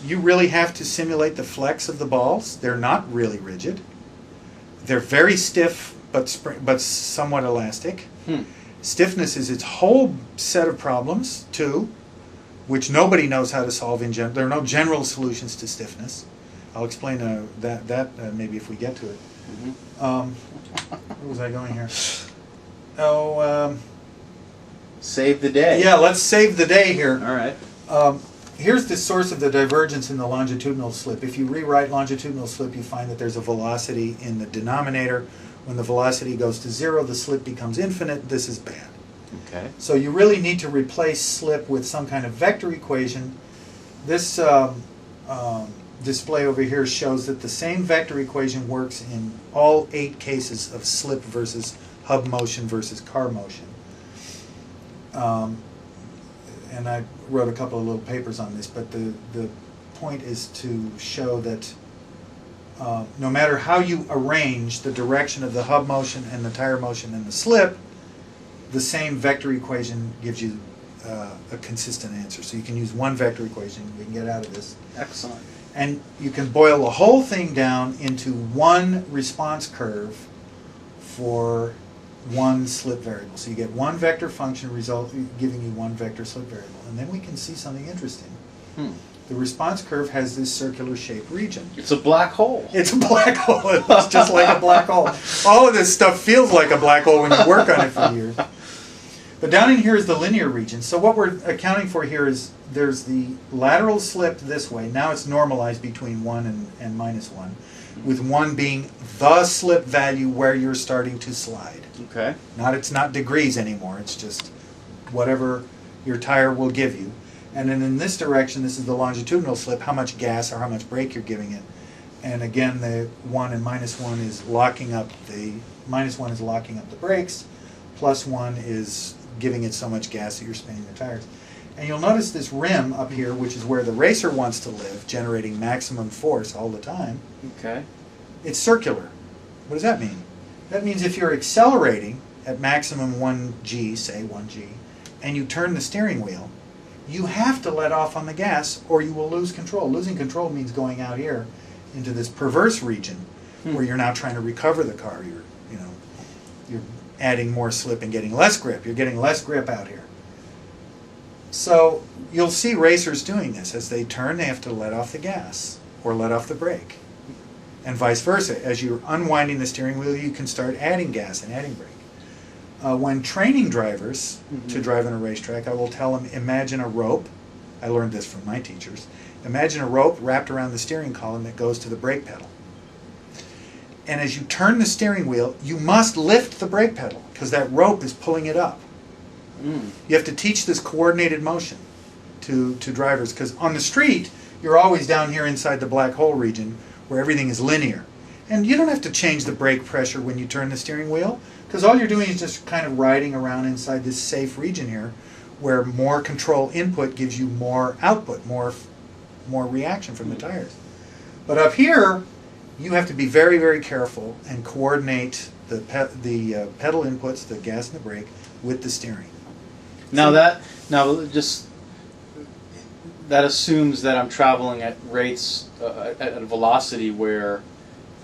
you really have to simulate the flex of the balls. They're not really rigid. They're very stiff, but somewhat elastic. Stiffness is its whole set of problems, too, which nobody knows how to solve in general. There are no general solutions to stiffness. I'll explain that maybe if we get to it. Where was I going here? Save the day. Yeah, let's save the day here. All right. Here's the source of the divergence in the longitudinal slip. If you rewrite longitudinal slip, you find that there's a velocity in the denominator. When the velocity goes to 0, the slip becomes infinite. This is bad. Okay. So you really need to replace slip with some kind of vector equation. This display over here shows that the same vector equation works in all 8 cases of slip versus hub motion versus car motion. And I wrote a couple of little papers on this, but the point is to show that no matter how you arrange the direction of the hub motion and the tire motion and the slip, the same vector equation gives you a consistent answer. So you can use one vector equation, we can get out of this. Excellent. And you can boil the whole thing down into one response curve for one slip variable. So you get one vector function giving you one vector slip variable. And then we can see something interesting. The response curve has this circular shaped region. It's a black hole. It's a black hole. It looks just like a black hole. All of this stuff feels like a black hole when you work on it for years. But down in here is the linear region. So what we're accounting for here is there's the lateral slip this way. Now it's normalized between 1 and minus 1, with 1 being the slip value where you're starting to slide. Okay. It's not degrees anymore. It's just whatever your tire will give you. And then in this direction, this is the longitudinal slip, how much gas or how much brake you're giving it. And again, the 1 and minus 1 is locking up minus 1 is locking up the brakes, plus 1 is giving it so much gas that you're spinning the tires. And you'll notice this rim up here, which is where the racer wants to live, generating maximum force all the time. Okay. It's circular. What does that mean? That means if you're accelerating at maximum 1g, say 1g, and you turn the steering wheel, you have to let off on the gas or you will lose control. Losing control means going out here into this perverse region where you're now trying to recover the car. You're adding more slip and getting less grip. You're getting less grip out here. So you'll see racers doing this. As they turn, they have to let off the gas or let off the brake. And vice versa. As you're unwinding the steering wheel, you can start adding gas and adding brake. When training drivers to drive on a racetrack, I will tell them, imagine a rope. I learned this from my teachers. Imagine a rope wrapped around the steering column that goes to the brake pedal. And as you turn the steering wheel, you must lift the brake pedal because that rope is pulling it up. You have to teach this coordinated motion to drivers, because on the street, you're always down here inside the black hole region where everything is linear. And you don't have to change the brake pressure when you turn the steering wheel, because all you're doing is just kind of riding around inside this safe region here where more control input gives you more output, more reaction from the tires. But up here, you have to be very, very careful and coordinate the pedal inputs, the gas and the brake, with the steering. That assumes that I'm traveling at rates at a velocity where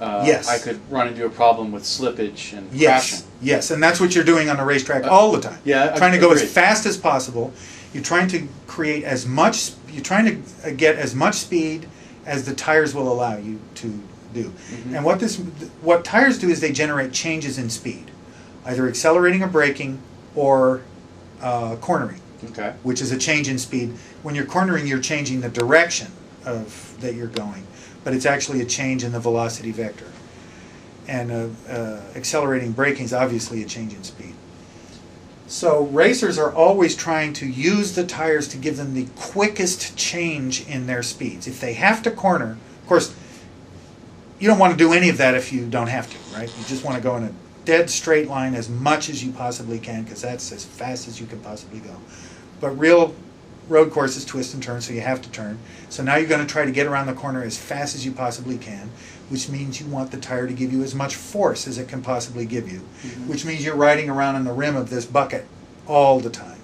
yes. I could run into a problem with slippage and yes. crashing. Yes, and that's what you're doing on the racetrack all the time. Yeah, trying to go as fast as possible. You're trying to create as much. You're trying to get as much speed as the tires will allow you to do. And what tires do is they generate changes in speed, either accelerating or braking or cornering, which is a change in speed. When you're cornering, you're changing the direction that you're going, but it's actually a change in the velocity vector. And accelerating braking is obviously a change in speed. So racers are always trying to use the tires to give them the quickest change in their speeds. If they have to corner, of course, you don't want to do any of that if you don't have to, right? You just want to go in a dead straight line as much as you possibly can, because that's as fast as you can possibly go. But real road courses twist and turn, so you have to turn. So now you're going to try to get around the corner as fast as you possibly can, which means you want the tire to give you as much force as it can possibly give you, which means you're riding around on the rim of this bucket all the time.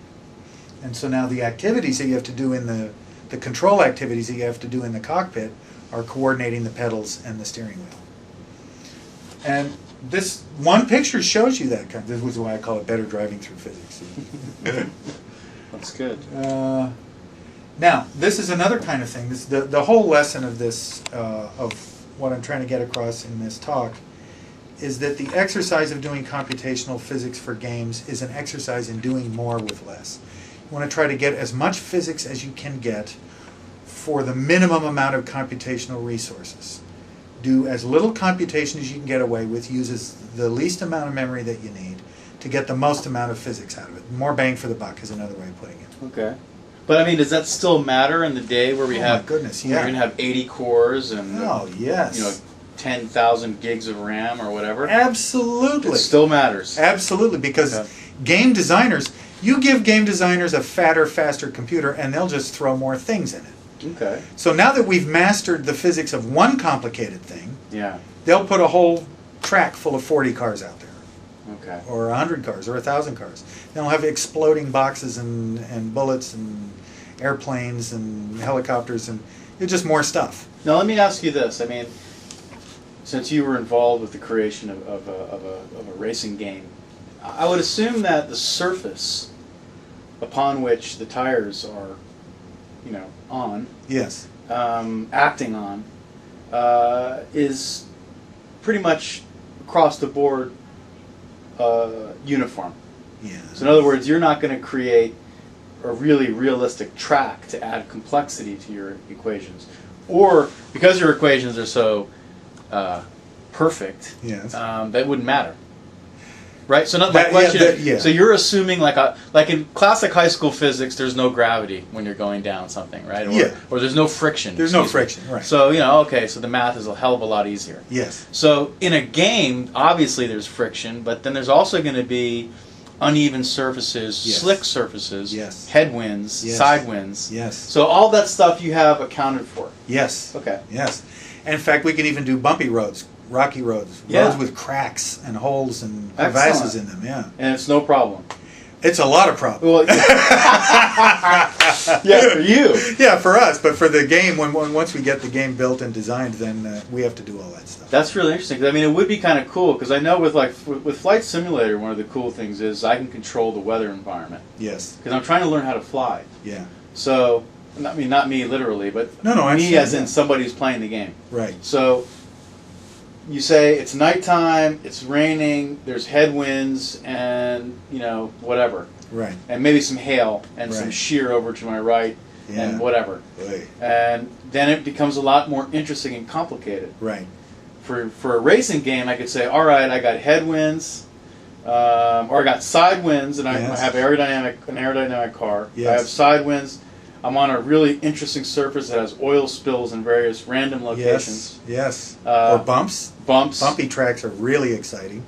And so now the activities that you have to do in the control activities that you have to do in the cockpit are coordinating the pedals and the steering wheel. And this one picture shows you that. This was why I call it better driving through physics. That's good. Now, this is another kind of thing. The whole lesson of this, of what I'm trying to get across in this talk, is that the exercise of doing computational physics for games is an exercise in doing more with less. You want to try to get as much physics as you can get for the minimum amount of computational resources. Do as little computation as you can get away with, use the least amount of memory that you need to get the most amount of physics out of it. More bang for the buck is another way of putting it. Okay. But I mean, does that still matter in the day where we have? My goodness, yeah. We're going to have 80 cores and 10,000 gigs of RAM or whatever. Absolutely. It still matters. Absolutely, because game designers, you give game designers a fatter, faster computer, and they'll just throw more things in it. Okay. So now that we've mastered the physics of one complicated thing, they'll put a whole track full of 40 cars out there. Okay. Or 100 cars, or 1,000 cars. They'll have exploding boxes and bullets and airplanes and helicopters, and it's just more stuff. Now let me ask you this. I mean, since you were involved with the creation of a racing game, I would assume that the surface upon which the tires are, on, yes, acting on, is pretty much across the board uniform. Yeah. So in other words, you're not going to create a really realistic track to add complexity to your equations, or because your equations are so perfect, that wouldn't matter. Right. So my question. So you're assuming like in classic high school physics, there's no gravity when you're going down something, right? Or there's no friction. There's no friction, right? So so the math is a hell of a lot easier. Yes. So in a game, obviously there's friction, but then there's also going to be uneven surfaces, slick surfaces, headwinds, side winds. Yes. So all that stuff you have accounted for. Yes. Okay. Yes. And in fact, we can even do bumpy roads. Rocky roads, roads with cracks and holes and crevasses in them, And it's no problem. It's a lot of problems. Well, yeah, for you. Yeah, for us, but for the game, once we get the game built and designed, then we have to do all that stuff. That's really interesting. 'Cause, I mean, it would be kind of cool because I know with Flight Simulator, one of the cool things is I can control the weather environment. Yes. Because I'm trying to learn how to fly. Yeah. So, I mean, not me literally, but no, me as in somebody who's playing the game. Right. So, you say it's nighttime, it's raining, there's headwinds, and whatever. Right. And maybe some hail and some Right. shear over to my right and whatever. Right. And then it becomes a lot more interesting and complicated. Right. For a racing game, I could say, all right, I got headwinds, or I got side winds, and I have an aerodynamic car. Yes. I have side winds. I'm on a really interesting surface that has oil spills in various random locations. Yes. Or bumps. Bumps. Bumpy tracks are really exciting.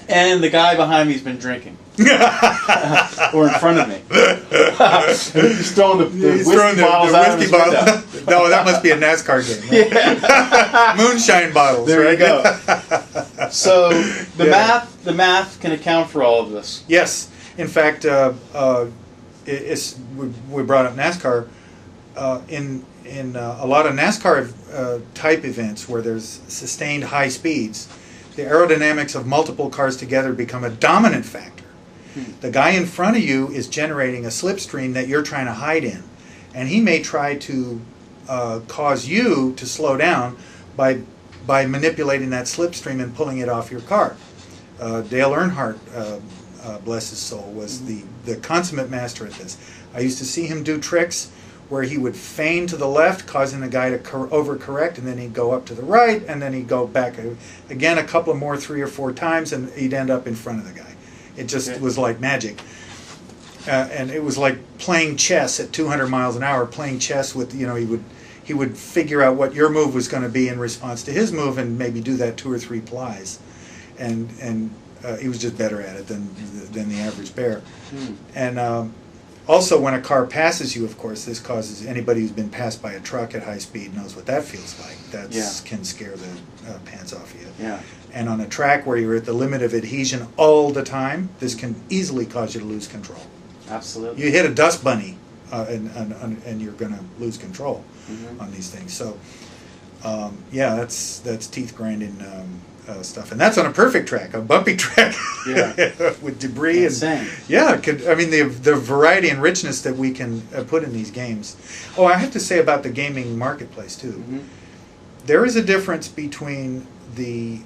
And the guy behind me has been drinking. Or in front of me. He's throwing the whiskey bottles out of his window. No, that must be a NASCAR game. Right? Yeah. Moonshine bottles. There right? you go. So the math can account for all of this. Yes. In fact, we brought up NASCAR. In a lot of NASCAR type events where there's sustained high speeds, the aerodynamics of multiple cars together become a dominant factor. The guy in front of you is generating a slipstream that you're trying to hide in, and he may try to cause you to slow down by manipulating that slipstream and pulling it off your car. Dale Earnhardt, bless his soul, was the consummate master at this. I used to see him do tricks where he would feign to the left, causing the guy to overcorrect, and then he'd go up to the right, and then he'd go back again a couple more, 3 or 4 times, and he'd end up in front of the guy. It just was like magic. And it was like playing chess at 200 miles an hour, playing chess with, he would figure out what your move was going to be in response to his move and maybe do that 2 or 3 plies. And he was just better at it than the average bear. And also, when a car passes you, of course, this causes anybody who's been passed by a truck at high speed knows what that feels like. That can scare the pants off you. Yeah. And on a track where you're at the limit of adhesion all the time, this can easily cause you to lose control. Absolutely. You hit a dust bunny, and you're going to lose control on these things. So, that's teeth grinding stuff, and that's on a perfect track, a bumpy track, with debris. Insane. The variety and richness that we can put in these games. Oh, I have to say about the gaming marketplace too. There is a difference between the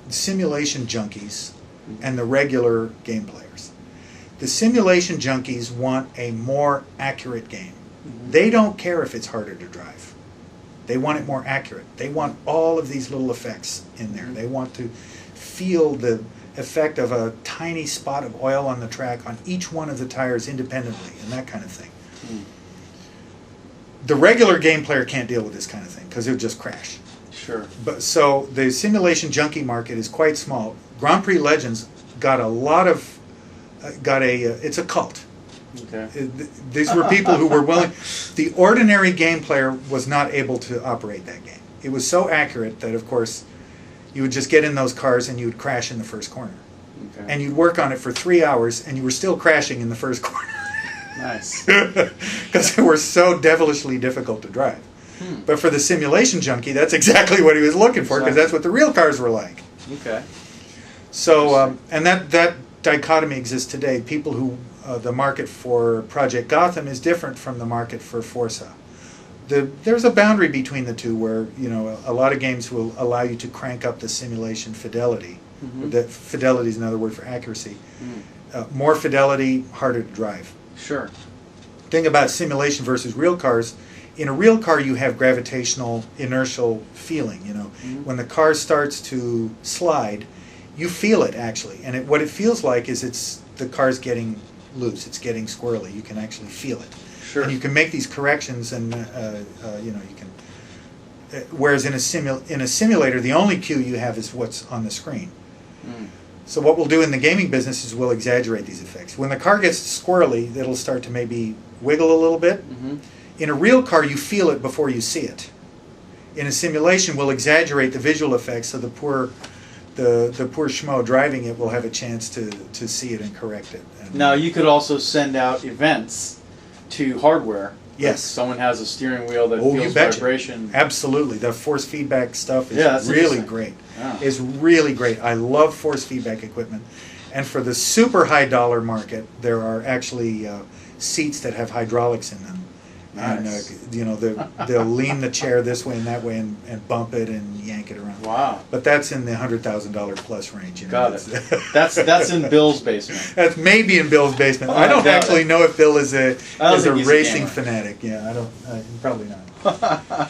simulation junkies and the regular game players. The simulation junkies want a more accurate game. They don't care if it's harder to drive. They want it more accurate. They want all of these little effects in there. They want to feel the effect of a tiny spot of oil on the track on each one of the tires independently and that kind of thing. The regular game player can't deal with this kind of thing because it would just crash. Sure. But so the simulation junkie market is quite small. Grand Prix Legends got a lot of it's a cult. Okay. These were people who were willing. The ordinary game player was not able to operate that game. It was so accurate that, of course, you would just get in those cars and you would crash in the first corner. Okay. And you'd work on it for 3 hours and you were still crashing in the first corner. Nice. Because they were so devilishly difficult to drive. But for the simulation junkie, that's exactly what he was looking for, because that's what the real cars were like. Okay. So, and that dichotomy exists today. People who the market for Project Gotham is different from the market for Forza. There's a boundary between the two where a lot of games will allow you to crank up the simulation fidelity. That fidelity is another word for accuracy. More fidelity, harder to drive. Sure. Thing about simulation versus real cars. In a real car, you have gravitational inertial feeling. When the car starts to slide, you feel it actually, and what it feels like is the car's getting loose. It's getting squirrely. You can actually feel it. Sure. And you can make these corrections, and you can. Whereas in a simulator, the only cue you have is what's on the screen. So what we'll do in the gaming business is we'll exaggerate these effects. When the car gets squirrely, it'll start to maybe wiggle a little bit. In a real car, you feel it before you see it. In a simulation, we'll exaggerate the visual effects so the poor the poor schmo driving it will have a chance to see it and correct it. And now you could also send out events to hardware. Yes. If someone has a steering wheel that you feels betcha. vibration. Absolutely. The force feedback stuff is really great. Yeah. It's really great. I love force feedback equipment. And for the super high dollar market, there are actually seats that have hydraulics in them. Nice. And you know, they'll lean the chair this way and that way and bump it and yank it around. Wow. But that's in the $100,000 plus range. You know? Got it. That's in Bill's basement. That's maybe in Bill's basement. Oh, I don't actually know if Bill is a racing a fanatic. Yeah, I don't. Probably not.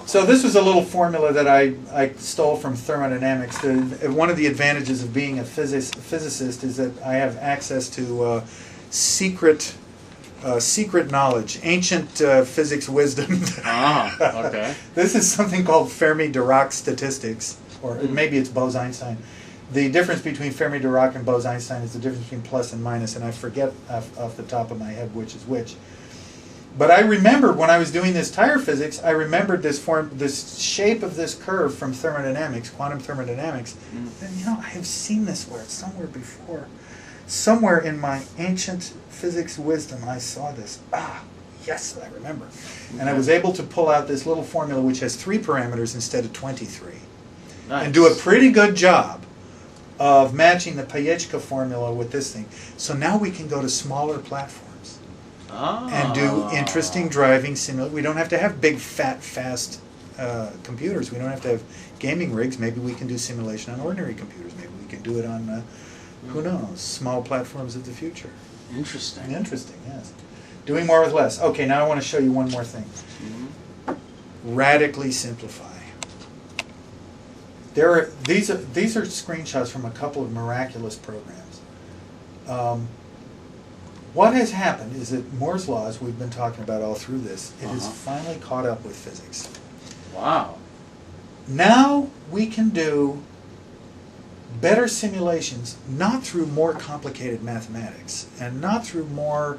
So this was a little formula that I stole from thermodynamics. One of the advantages of being a physicist is that I have access to secret knowledge, ancient physics wisdom. Okay. This is something called Fermi-Dirac statistics, or maybe it's Bose-Einstein. The difference between Fermi-Dirac and Bose-Einstein is the difference between plus and minus, and I forget off the top of my head which is which. But I remembered when I was doing this tire physics, I remembered this shape of this curve from thermodynamics, quantum thermodynamics. And you know, I have seen this somewhere before. Somewhere in my ancient physics wisdom, I saw this. Yes, I remember. And I was able to pull out this little formula which has 3 parameters instead of 23. Nice. And do a pretty good job of matching the Payechka formula with this thing. So now we can go to smaller platforms. And do interesting driving simulations. We don't have to have big, fat, fast computers. We don't have to have gaming rigs. Maybe we can do simulation on ordinary computers. Maybe we can do it on, who knows, small platforms of the future. Interesting. Interesting, yes. Doing more with less. Okay, now I want to show you one more thing. Radically simplify. These are screenshots from a couple of miraculous programs. What has happened is that Moore's law, as we've been talking about all through this, it has finally caught up with physics. Wow. Now we can do better simulations, not through more complicated mathematics, and not through more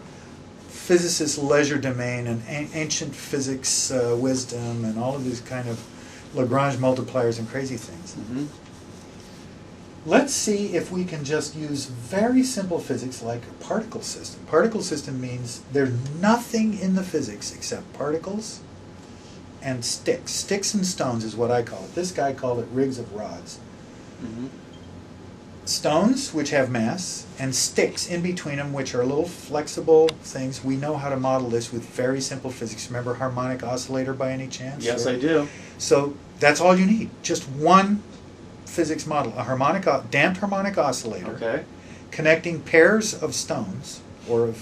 physicist leisure domain and ancient physics wisdom and all of these kind of Lagrange multipliers and crazy things. Let's see if we can just use very simple physics like a particle system. Particle system means there's nothing in the physics except particles and sticks. Sticks and stones is what I call it. This guy called it rigs of rods. Stones, which have mass, and sticks in between them, which are little flexible things. We know how to model this with very simple physics. Remember harmonic oscillator by any chance? Yes, I do. So that's all you need. Just one physics model, a damped harmonic oscillator, connecting pairs of stones, or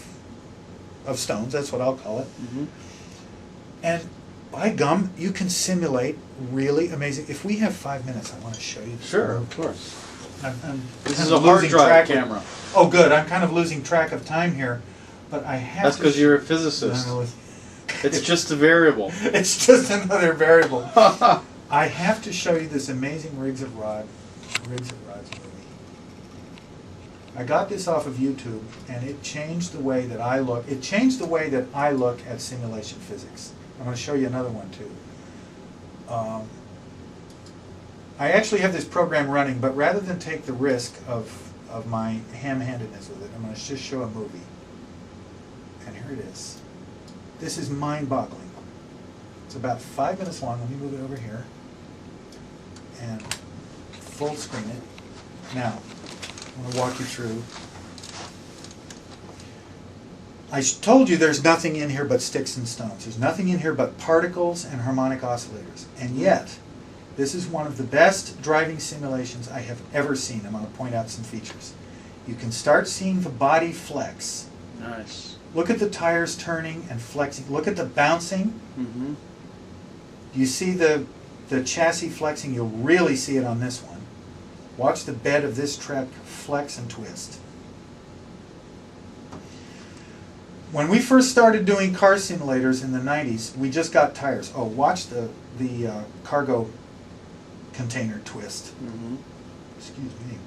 of stones, that's what I'll call it. And by gum, you can simulate really amazing. If we have 5 minutes, I want to show you this. Sure, of course. This is a hard drive camera. Oh, good. I'm kind of losing track of time here, but I have. That's because you're a physicist. It's just a variable. It's just another variable. I have to show you this amazing Rigs of Rods movie. I got this off of YouTube, and it changed the way that I look. It changed the way that I look at simulation physics. I'm going to show you another one too. I actually have this program running, but rather than take the risk of my ham-handedness with it, I'm going to just show a movie. And here it is. This is mind-boggling. It's about 5 minutes long. Let me move it over here and full screen it. Now, I'm going to walk you through. I told you there's nothing in here but sticks and stones. There's nothing in here but particles and harmonic oscillators. And yet, this is one of the best driving simulations I have ever seen. I'm going to point out some features. You can start seeing the body flex. Nice. Look at the tires turning and flexing. Look at the bouncing. You see the chassis flexing. You'll really see it on this one. Watch the bed of this truck flex and twist. When we first started doing car simulators in the 90s, we just got tires. Oh, watch the cargo container twist. Excuse me.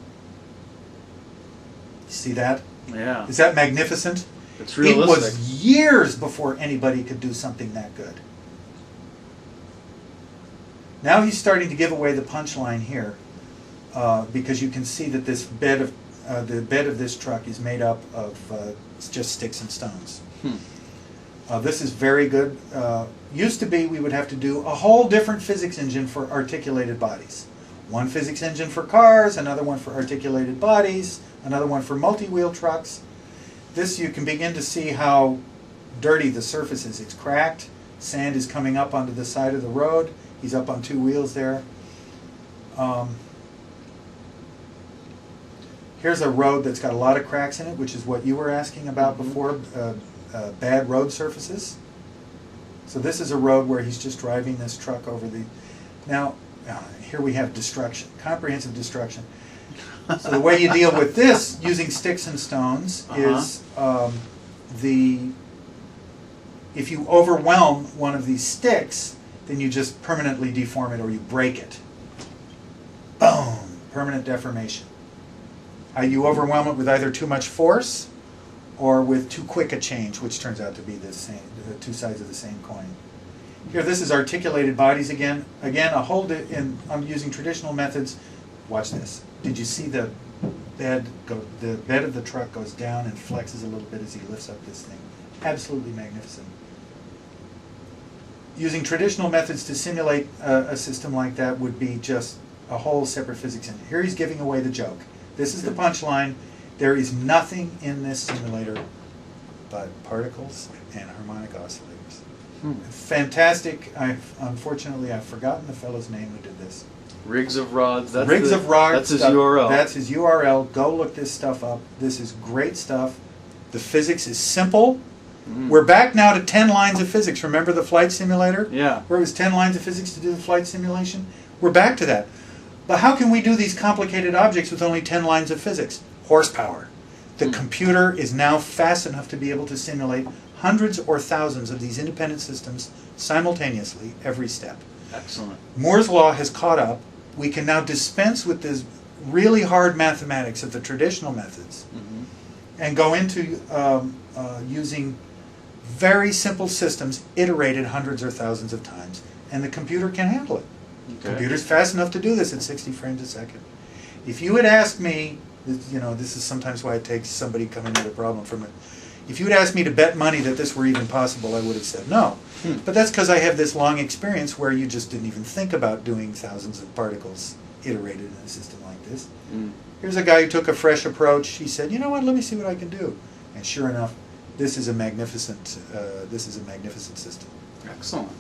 See that? Yeah. Is that magnificent? It's realistic. It was years before anybody could do something that good. Now he's starting to give away the punchline here. because you can see that this bed of the bed of this truck is made up of just sticks and stones. This is very good. Used to be we would have to do a whole different physics engine for articulated bodies. One physics engine for cars, another one for articulated bodies, another one for multi-wheel trucks. This, you can begin to see how dirty the surface is. It's cracked. Sand is coming up onto the side of the road. He's up on two wheels there. Here's a road that's got a lot of cracks in it, which is what you were asking about before, bad road surfaces. So this is a road where he's just driving this truck over the... Now, here we have destruction, comprehensive destruction. So the way you deal with this, using sticks and stones, is if you overwhelm one of these sticks, then you just permanently deform it or you break it. Boom! Permanent deformation. You overwhelm it with either too much force or with too quick a change, which turns out to be the same, two sides of the same coin. Here, this is articulated bodies again. Again, I'm using traditional methods. Watch this. Did you see the bed go? The bed of the truck goes down and flexes a little bit as he lifts up this thing. Absolutely magnificent. Using traditional methods to simulate a system like that would be just a whole separate physics engine. Here he's giving away the joke. This is the punchline. There is nothing in this simulator but particles and harmonic oscillators. Fantastic. Unfortunately, I've forgotten the fellow's name who did this. Rigs of Rods. That's his URL. That's his URL. Go look this stuff up. This is great stuff. The physics is simple. We're back now to 10 lines of physics. Remember the flight simulator? Yeah. Where it was 10 lines of physics to do the flight simulation? We're back to that. But how can we do these complicated objects with only 10 lines of physics? Horsepower. The computer is now fast enough to be able to simulate hundreds or thousands of these independent systems simultaneously every step. Excellent. Moore's law has caught up. We can now dispense with this really hard mathematics of the traditional methods and go into using very simple systems iterated hundreds or thousands of times, and the computer can handle it. The computer's fast enough to do this at 60 frames a second. If you had asked me, this is sometimes why it takes somebody coming at a problem from it. If you had asked me to bet money that this were even possible, I would have said no. But that's because I have this long experience where you just didn't even think about doing thousands of particles iterated in a system like this. Here's a guy who took a fresh approach. He said, you know what, let me see what I can do. And sure enough, this is a magnificent system. Excellent.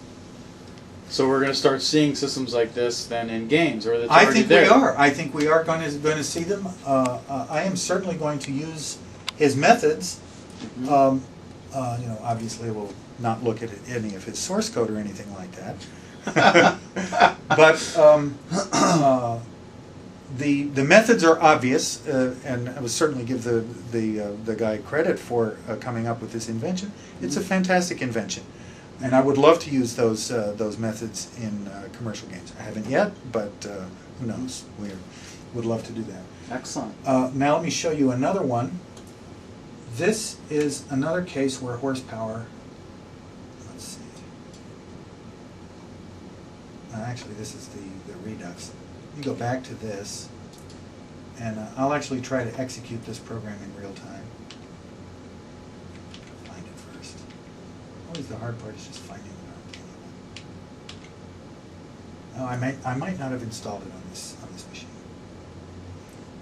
So we're going to start seeing systems like this then in games, or that's I already think there. we are. I think we are going to see them. I am certainly going to use his methods. Obviously, we'll not look at any of his source code or anything like that. But the methods are obvious, and I would certainly give the guy credit for coming up with this invention. It's a fantastic invention, and I would love to use those methods in commercial games. I haven't yet, but who knows? We would love to do that. Excellent. Now let me show you another one. This is another case where horsepower. Let's see. Actually, this is the redux. You go back to this, and I'll actually try to execute this program in real time. Find it first. Always the hard part is just finding it. Oh, I might not have installed it on this machine.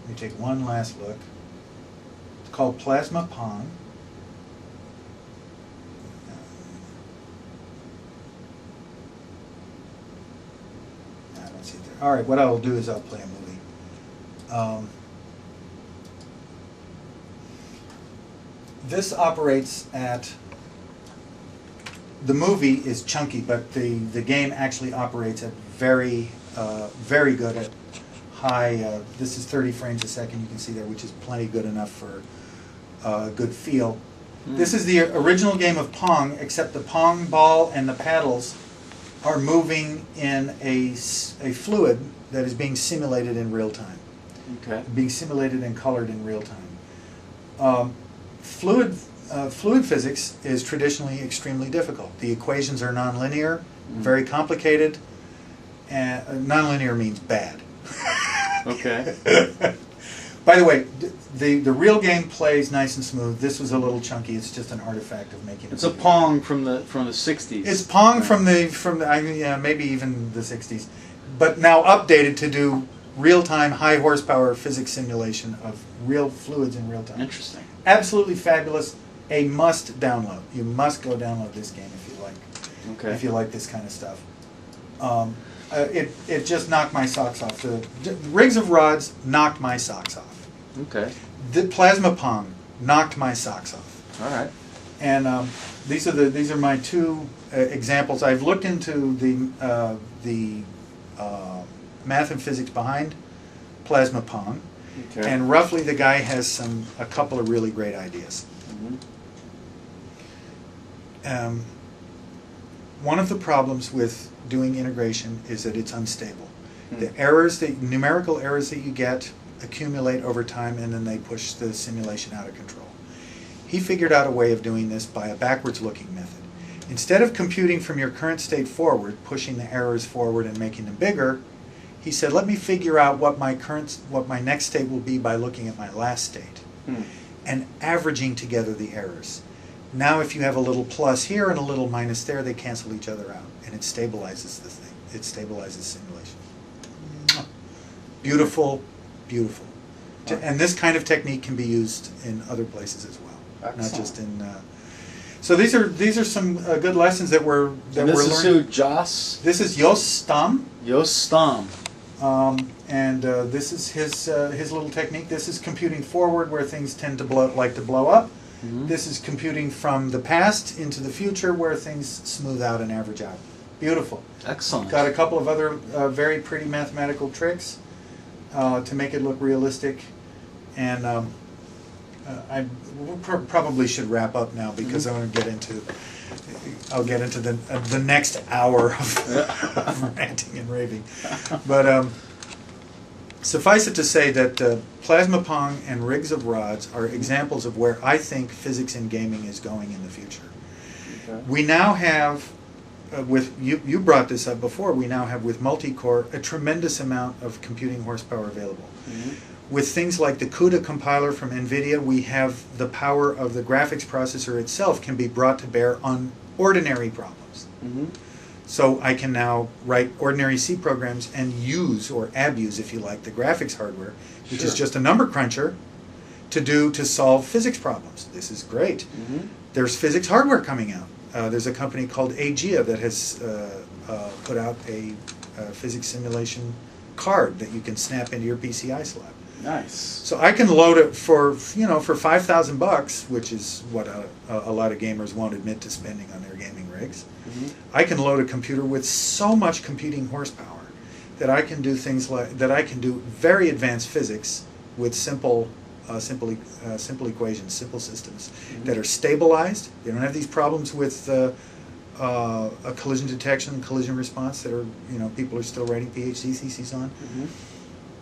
Let me take one last look. It's called Plasma Pong. I don't see it there. All right, what I'll do is I'll play a movie. This operates at, the movie is chunky, but the game actually operates at very good at high, this is 30 frames a second, you can see there, which is plenty good enough for a good feel. This is the original game of Pong, except the Pong ball and the paddles are moving in a fluid that is being simulated in real time. Okay. Being simulated and colored in real time. Fluid physics is traditionally extremely difficult. The equations are nonlinear, very complicated, and nonlinear means bad. Okay. By the way, the real game plays nice and smooth. This was a little chunky. It's just an artifact of making it. It's a Pong from the 60s. It's Pong from the maybe even the 60s, but now updated to do real-time, high horsepower physics simulation of real fluids in real time. Interesting. Absolutely fabulous. A must download. You must go download this game if you like. Okay. If you like this kind of stuff. It just knocked my socks off. The Rigs of Rods knocked my socks off. Okay. The Plasma Pong knocked my socks off. All right. And these are my two examples. I've looked into the math and physics behind Plasma Pong, okay. And roughly the guy has a couple of really great ideas. Mm-hmm. One of the problems with doing integration is that it's unstable. The numerical errors that you get accumulate over time, and then they push the simulation out of control. He figured out a way of doing this by a backwards-looking method. Instead of computing from your current state forward, pushing the errors forward and making them bigger, he said, let me figure out what my next state will be by looking at my last state and averaging together the errors. Now if you have a little plus here and a little minus there, they cancel each other out, and it stabilizes the thing. It stabilizes simulation. Beautiful, beautiful. And this kind of technique can be used in other places as well. Excellent. Not just in... So these are some good lessons that we're learning. This is who, Joss? This is Jos Stam. Jos Stam. And this is his little technique. This is computing forward, where things tend to blow up. Mm-hmm. This is computing from the past into the future, where things smooth out and average out. Beautiful. Excellent. Got a couple of other very pretty mathematical tricks to make it look realistic, and I probably should wrap up now because Mm-hmm. I'll get into the next hour of ranting and raving. But suffice it to say that Plasma Pong and Rigs of Rods are examples of where I think physics in gaming is going in the future. Okay. We now have, you brought this up before, we now have with multi-core a tremendous amount of computing horsepower available. Mm-hmm. With things like the CUDA compiler from NVIDIA, we have the power of the graphics processor itself can be brought to bear on ordinary problems. Mm-hmm. So I can now write ordinary C programs and use, or abuse if you like, the graphics hardware, which is just a number cruncher, to solve physics problems. This is great. Mm-hmm. There's physics hardware coming out. There's a company called AGEA that has put out a physics simulation card that you can snap into your PCI slab. Nice. So I can load it for $5,000, which is what a lot of gamers won't admit to spending on their gaming rigs. Mm-hmm. I can load a computer with so much computing horsepower that I can do very advanced physics with simple equations, simple systems that are stabilized. They don't have these problems with a collision detection, collision response that are people are still writing PhD theses on. Mm-hmm.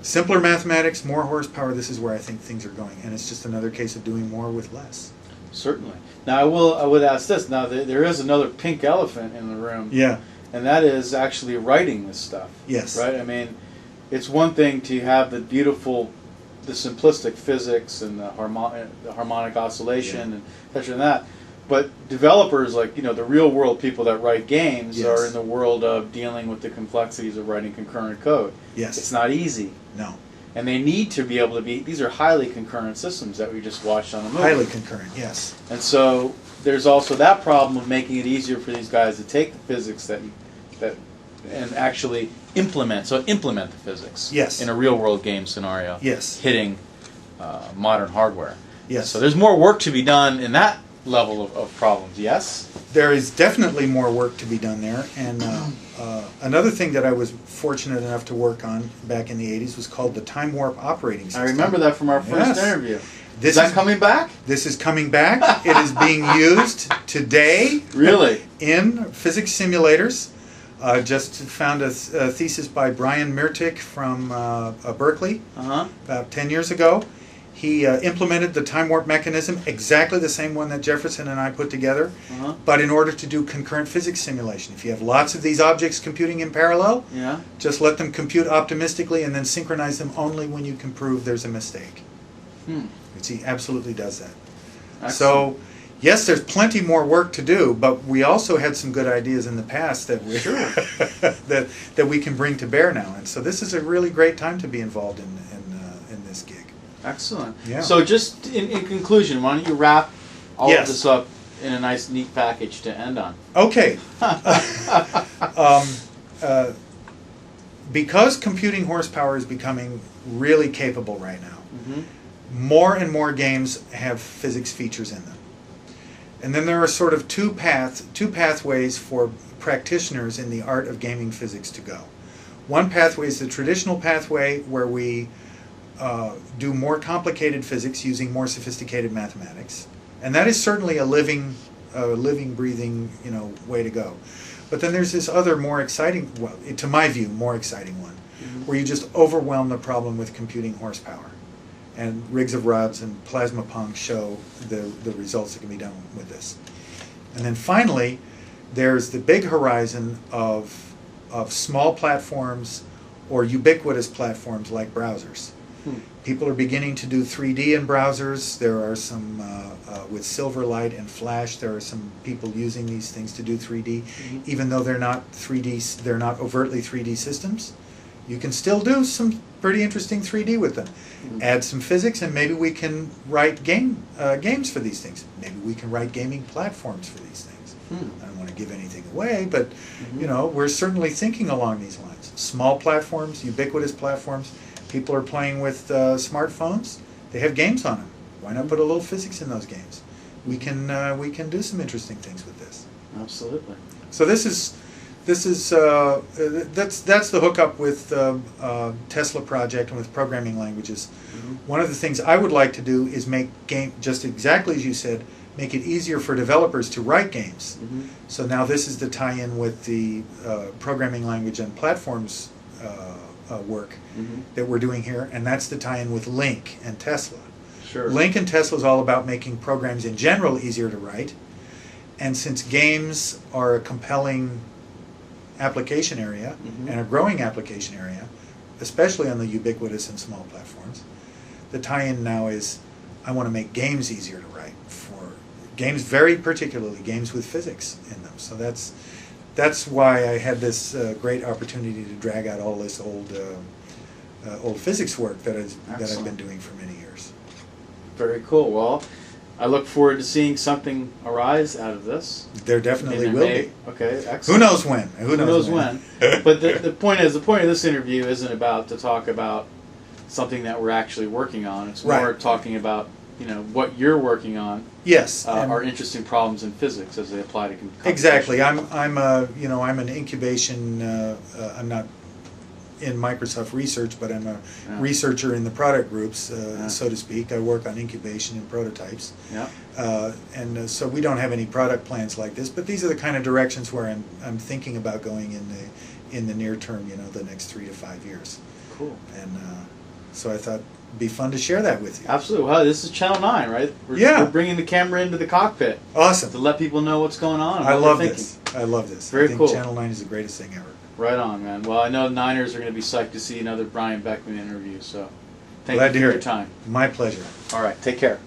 Simpler mathematics, more horsepower. This is where I think things are going, and it's just another case of doing more with less. Certainly. Now I would ask this. Now there is another pink elephant in the room. Yeah. And that is actually writing this stuff. Yes. Right. I mean, it's one thing to have the simplistic physics and the harmonic oscillation and such and that, but developers like the real world people that write games are in the world of dealing with the complexities of writing concurrent code. Yes. It's not easy. No. And they need to be able to be. These are highly concurrent systems that we just watched on the movie. Highly concurrent. Yes. And so there's also that problem of making it easier for these guys to take the physics that and actually implement the physics. Yes. In a real world game scenario. Yes. Hitting modern hardware. Yes. So there's more work to be done in that level of problems. Yes. There is definitely more work to be done there, and another thing that I was fortunate enough to work on back in the 80s was called the time warp operating system. I remember that from our first interview. Is that coming back? This is coming back. It is being used today. Really? In physics simulators. Just found a thesis by Brian Mirtik from Berkeley about 10 years ago. He implemented the time warp mechanism, exactly the same one that Jefferson and I put together, but in order to do concurrent physics simulation. If you have lots of these objects computing in parallel, just let them compute optimistically and then synchronize them only when you can prove there's a mistake. He absolutely does that. Excellent. So, yes, there's plenty more work to do, but we also had some good ideas in the past that we that we can bring to bear now. And so this is a really great time to be involved in this gig. Excellent. Yeah. So just in conclusion, why don't you wrap all of this up in a nice, neat package to end on? Okay. Because computing horsepower is becoming really capable right now, more and more games have physics features in them. And then there are sort of two pathways for practitioners in the art of gaming physics to go. One pathway is the traditional pathway where we do more complicated physics using more sophisticated mathematics, and that is certainly a living, breathing, way to go. But then there's this other more exciting, well, to my view, more exciting one, where you just overwhelm the problem with computing horsepower, and rigs of rods and plasma pong show the results that can be done with this. And then finally, there's the big horizon of small platforms or ubiquitous platforms like browsers. People are beginning to do 3D in browsers. There are some, with Silverlight and Flash, there are some people using these things to do 3D. Even though they're not overtly 3D systems, you can still do some pretty interesting 3D with them. Add some physics, and maybe we can write games for these things. Maybe we can write gaming platforms for these things. I don't want to give anything away, but we're certainly thinking along these lines. Small platforms, ubiquitous platforms. People are playing with smartphones. They have games on them. Why not put a little physics in those games? We can do some interesting things with this. Absolutely. So that's the hookup with Tesla project and with programming languages. One of the things I would like to do is make just exactly as you said, make it easier for developers to write games. So now this is the tie-in with the programming language and platforms work that we're doing here, and that's the tie-in with Link and Tesla. Sure. Link and Tesla is all about making programs in general easier to write, and since games are a compelling application area and a growing application area, especially on the ubiquitous and small platforms, the tie-in now is I want to make games easier to write, for games, very particularly games with physics in them. So that's why I had this great opportunity to drag out all this old physics work that I've been doing for many years. Very cool. Well, I look forward to seeing something arise out of this. There definitely will be. Okay, excellent. Who knows when? Who knows when? But the point of this interview isn't about to talk about something that we're actually working on. It's more talking about what you're working on. Yes, are interesting problems in physics as they apply to computation. Exactly. I'm an incubation. I'm not in Microsoft research, but I'm a researcher in the product groups, so to speak. I work on incubation and prototypes. And so we don't have any product plans like this, but these are the kind of directions where I'm thinking about going in the near term. The next 3 to 5 years. Cool. And so I thought. Be fun to share that with you. Absolutely. Well, this is Channel 9, right? We're bringing the camera into the cockpit. Awesome. To let people know what's going on. I love this. I love this. Very cool. Channel 9 is the greatest thing ever. Right on, man. Well, I know Niners are going to be psyched to see another Brian Beckman interview, so thank you for your time. My pleasure. All right. Take care.